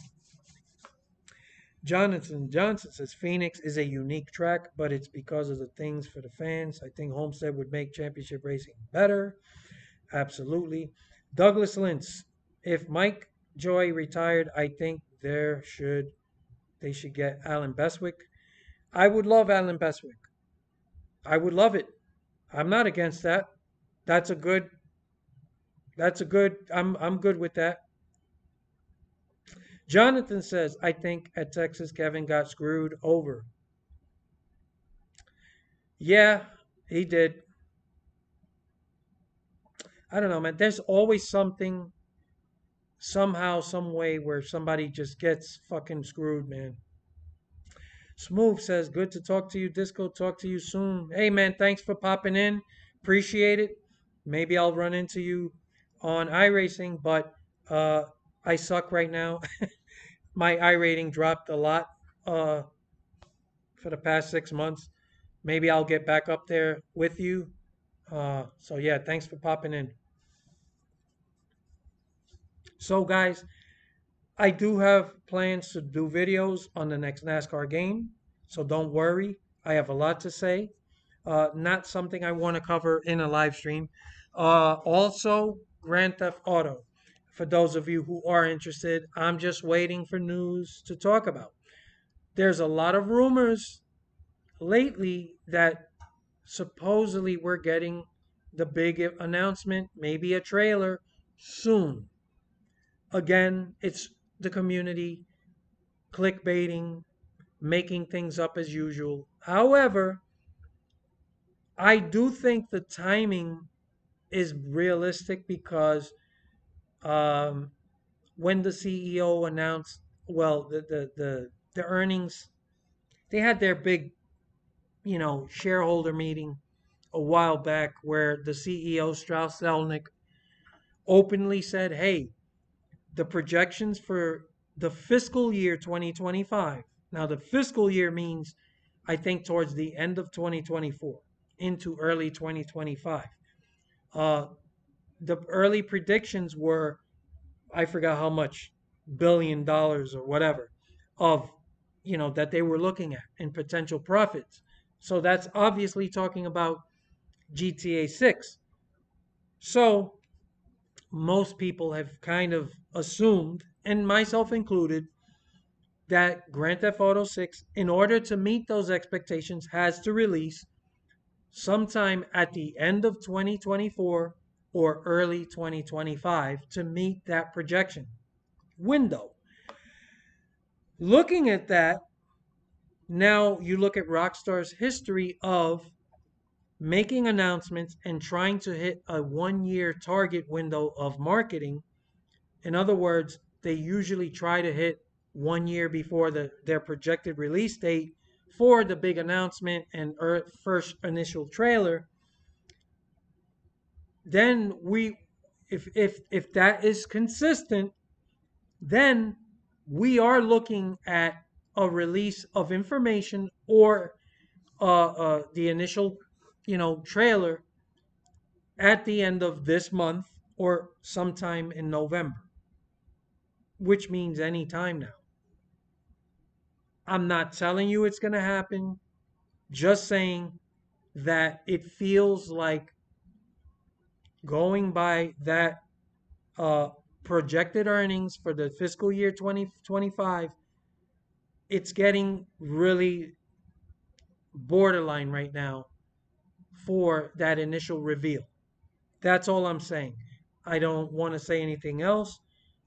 Jonathan Johnson says Phoenix is a unique track, but it's because of the things for the fans. I think Homestead would make championship racing better. Absolutely. Douglas Lintz, if Mike Joy retired, I think they should get Alan Beswick. I would love Alan Beswick. I would love it. I'm not against that. That's a good I'm good with that. Jonathan says, I think at Texas Kevin got screwed over. Yeah, he did. I don't know, man. There's always something, somehow, some way where somebody just gets fucking screwed, man. Smooth says, good to talk to you, Disco. Talk to you soon. Hey, man, thanks for popping in. Appreciate it. Maybe I'll run into you on iRacing, but uh, I suck right now. My iRating dropped a lot uh, for the past 6 months. Maybe I'll get back up there with you. So, yeah, thanks for popping in. So, guys, I do have plans to do videos on the next NASCAR game. So don't worry. I have a lot to say. Not something I want to cover in a live stream. Also, Grand Theft Auto. For those of you who are interested, I'm just waiting for news to talk about. There's a lot of rumors lately that supposedly we're getting the big announcement, maybe a trailer soon. Again, it's the community clickbaiting, making things up as usual. However, I do think the timing is realistic because um, when the CEO announced, well, the earnings, they had their big, shareholder meeting a while back where the CEO Strauss Zelnick openly said, "Hey, the projections for the fiscal year 2025." Now, the fiscal year means, I think, towards the end of 2024 into early 2025. Uh, the early predictions were, I forgot how much, $1 billion or whatever, of, that they were looking at in potential profits. So that's obviously talking about GTA 6. So most people have kind of assumed, and myself included, that Grand Theft Auto 6, in order to meet those expectations, has to release sometime at the end of 2024 or early 2025 to meet that projection window. Looking at that, now you look at Rockstar's history of making announcements and trying to hit a 1 year target window of marketing. In other words, they usually try to hit 1 year before their projected release date for the big announcement and first initial trailer. Then if that is consistent, then we are looking at a release of information or the initial, trailer at the end of this month or sometime in November, which means any time now. I'm not telling you it's going to happen, just saying that it feels like, going by that uh, projected earnings for the fiscal year 2025, it's getting really borderline right now for that initial reveal. That's all I'm saying. I don't want to say anything else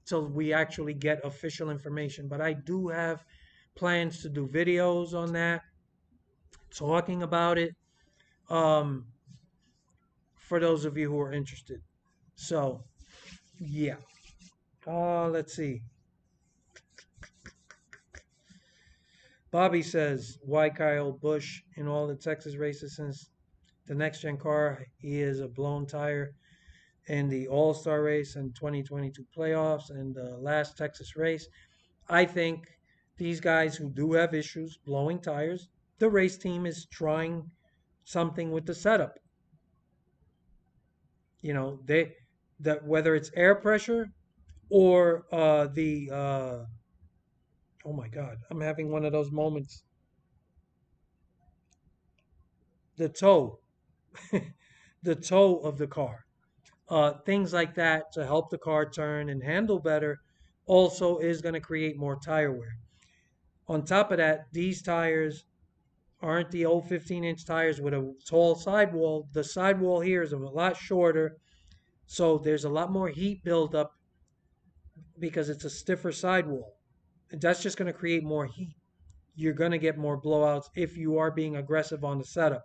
till we actually get official information, but I do have plans to do videos on that, talking about it, um, for those of you who are interested. So, yeah. Let's see. Bobby says, why Kyle Busch in all the Texas races since the next gen car? He is a blown tire in the All Star race and 2022 playoffs and the last Texas race. I think these guys who do have issues blowing tires, the race team is trying something with the setup. They that whether it's air pressure or the oh my God, I'm having one of those moments. The toe, the toe of the car, things like that to help the car turn and handle better, also is going to create more tire wear. On top of that, these tires aren't the old 15-inch tires with a tall sidewall. The sidewall here is a lot shorter, so there's a lot more heat buildup because it's a stiffer sidewall. And that's just going to create more heat. You're going to get more blowouts if you are being aggressive on the setup.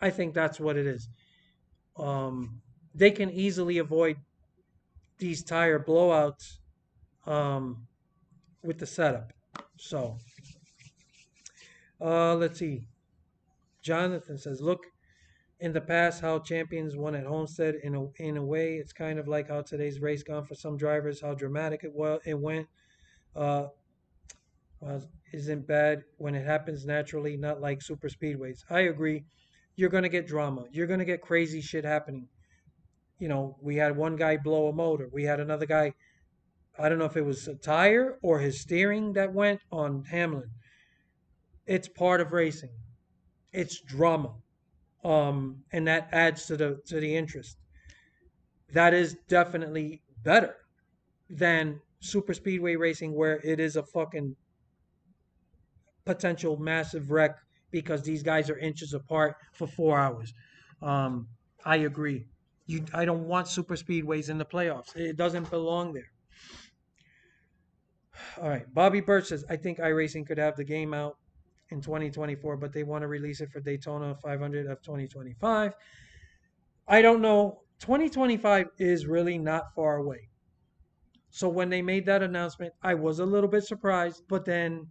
I think that's what it is. They can easily avoid these tire blowouts um, with the setup. So, let's see. Jonathan says, look, in the past, how champions won at Homestead. In a way, it's kind of like how today's race gone for some drivers. How dramatic it went. Uh, isn't bad when it happens naturally, not like super speedways. I agree. You're gonna get drama. You're gonna get crazy shit happening. We had one guy blow a motor. We had another guy I don't know if it was a tire or his steering that went on Hamlin. It's part of racing. It's drama. And that adds to the interest. That is definitely better than super speedway racing where it is a fucking potential massive wreck because these guys are inches apart for 4 hours. Um, I agree. I don't want super speedways in the playoffs. It doesn't belong there. All right. Bobby Birch says, I think iRacing could have the game out in 2024, but they want to release it for Daytona 500 of 2025. I don't know. 2025 is really not far away. So when they made that announcement, I was a little bit surprised, but then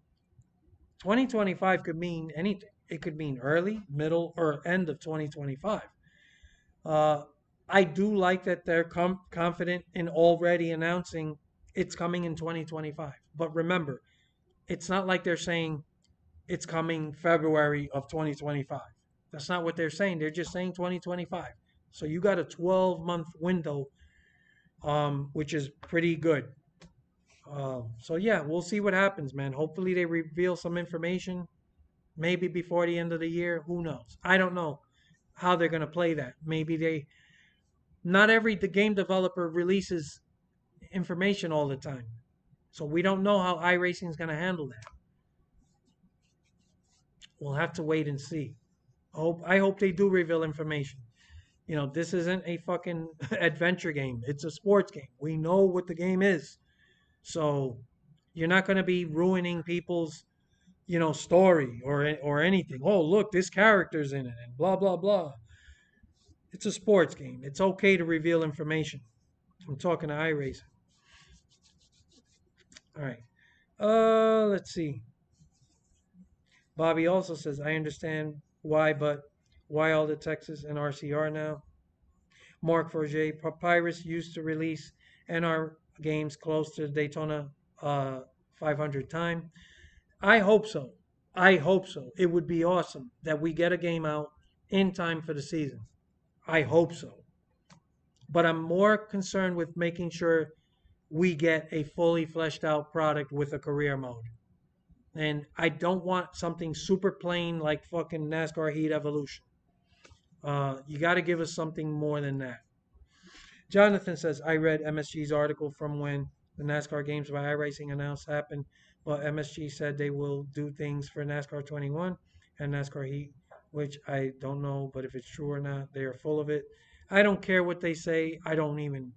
2025 could mean anything. It could mean early, middle, or end of 2025. Uh, I do like that they're confident in already announcing it's coming in 2025. But remember, it's not like they're saying it's coming February of 2025. That's not what they're saying. They're just saying 2025. So you got a 12-month window, which is pretty good. So yeah, we'll see what happens, man. Hopefully they reveal some information, maybe before the end of the year. Who knows? I don't know how they're gonna play that. Maybe they not every the game developer releases information all the time. So we don't know how iRacing is gonna handle that. We'll have to wait and see. I hope they do reveal information. This isn't a fucking adventure game. It's a sports game. We know what the game is. So you're not going to be ruining people's, story or anything. Oh, look, this character's in it and blah blah blah. It's a sports game. It's okay to reveal information. I'm talking to iRacing. All right. Let's see. Bobby also says, I understand why, but why all the Texas and RCR now? Mark Forget, Papyrus used to release NR games close to the Daytona 500 time. I hope so. I hope so. It would be awesome that we get a game out in time for the season. I hope so. But I'm more concerned with making sure we get a fully fleshed out product with a career mode. And I don't want something super plain like fucking NASCAR Heat Evolution. You got to give us something more than that. Jonathan says, I read MSG's article from when the NASCAR games by iRacing announced happened, but MSG said they will do things for NASCAR 21 and NASCAR Heat, which I don't know, but if it's true or not, they are full of it. I don't care what they say. I don't even.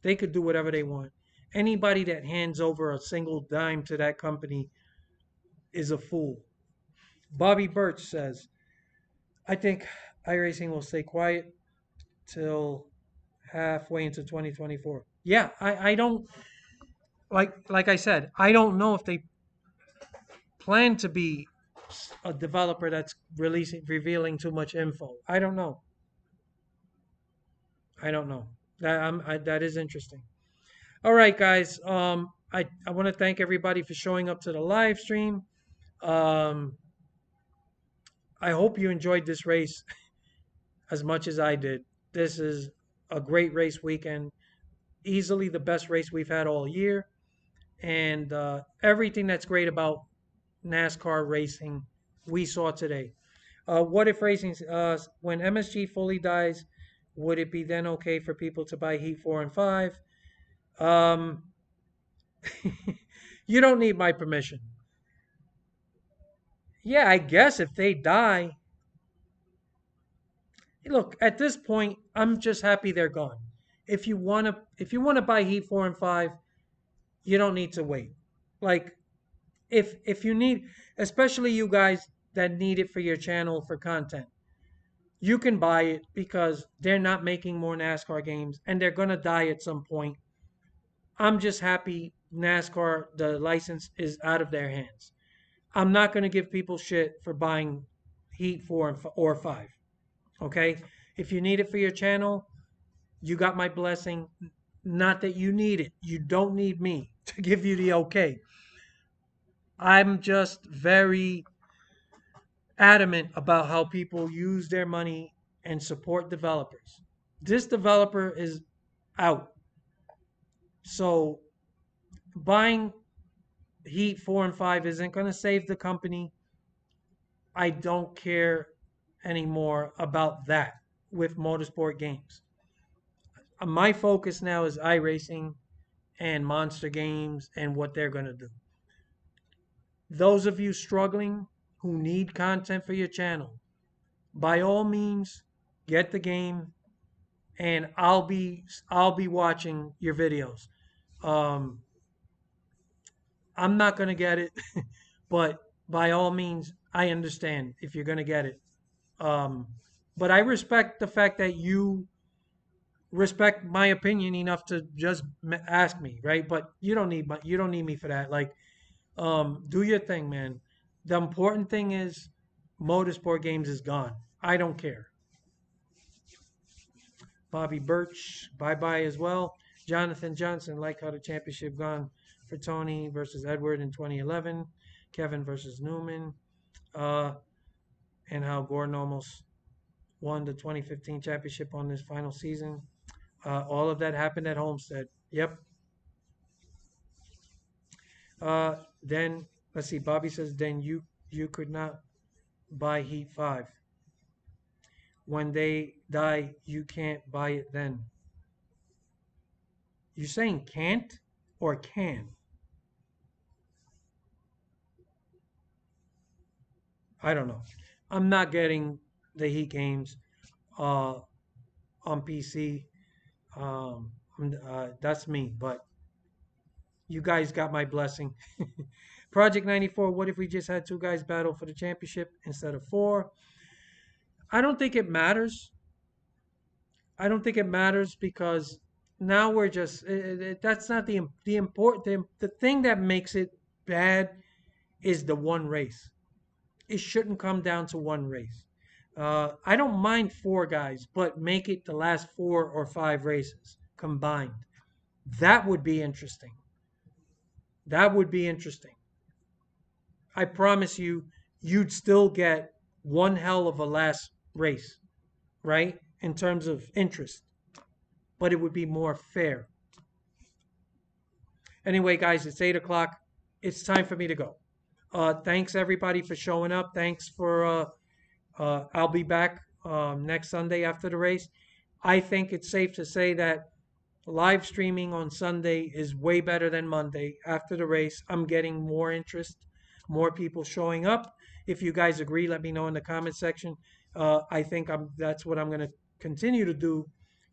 They could do whatever they want. Anybody that hands over a single dime to that company is a fool. Bobby Birch says, I think iRacing will stay quiet till halfway into 2024. Yeah, I don't like I said, I don't know if they plan to be a developer that's revealing too much info. I don't know. I don't know. That is interesting. All right, guys. I want to thank everybody for showing up to the live stream. Um, I hope you enjoyed this race as much as I did. This is a great race weekend, easily the best race we've had all year, and everything that's great about NASCAR racing we saw today. What if racing, when MSG fully dies, would it be then okay for people to buy Heat 4 and 5? Um, you don't need my permission. Yeah, I guess if they die, look, at this point, I'm just happy they're gone. If you want to buy Heat 4 and 5, you don't need to wait. Like if you need, especially you guys that need it for your channel for content, you can buy it because they're not making more NASCAR games and they're going to die at some point. I'm just happy NASCAR, the license is out of their hands. I'm not going to give people shit for buying Heat 4 or 5. Okay? If you need it for your channel, you got my blessing. Not that you need it. You don't need me to give you the okay. I'm just very adamant about how people use their money and support developers. This developer is out. So buying Heat 4 and 5 isn't going to save the company. I don't care anymore about that with motorsport games. My focus now is iRacing and Monster Games and what they're going to do. Those of you struggling who need content for your channel, by all means, get the game and I'll be watching your videos. Um, I'm not going to get it, but by all means, I understand if you're going to get it. Um, but I respect the fact that you respect my opinion enough to just ask me, right? But you don't need me for that. Like, do your thing, man. The important thing is motorsport games is gone. I don't care. Bobby Birch, bye bye as well. Jonathan Johnson, like how the championship gone for Tony versus Edward in 2011. Kevin versus Newman. Uh, and how Gordon almost won the 2015 championship on this final season. All of that happened at Homestead. Yep. Then let's see. Bobby says then you could not buy Heat 5. When they die, you can't buy it then. You saying can't or can? I don't know. I'm not getting the Heat games uh, on PC. That's me, but you guys got my blessing. Project 94, what if we just had two guys battle for the championship instead of four? I don't think it matters. I don't think it matters because now we're just that's not the important the thing that makes it bad is the one race. It shouldn't come down to one race. I don't mind four guys, but make it the last 4 or 5 races combined. That would be interesting. That would be interesting. I promise you, you'd still get one hell of a last race, right? In terms of interest, but it would be more fair. Anyway, guys, it's 8 o'clock. It's time for me to go. Thanks everybody for showing up. Thanks for I'll be back next Sunday after the race. I think it's safe to say that live streaming on Sunday is way better than Monday. After the race, I'm getting more interest, more people showing up. If you guys agree, let me know in the comment section. I think that's what I'm going to continue to do.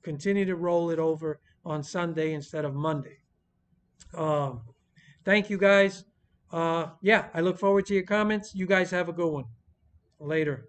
Continue to roll it over on Sunday instead of Monday. Um, thank you guys. Yeah, I look forward to your comments. You guys have a good one. Later.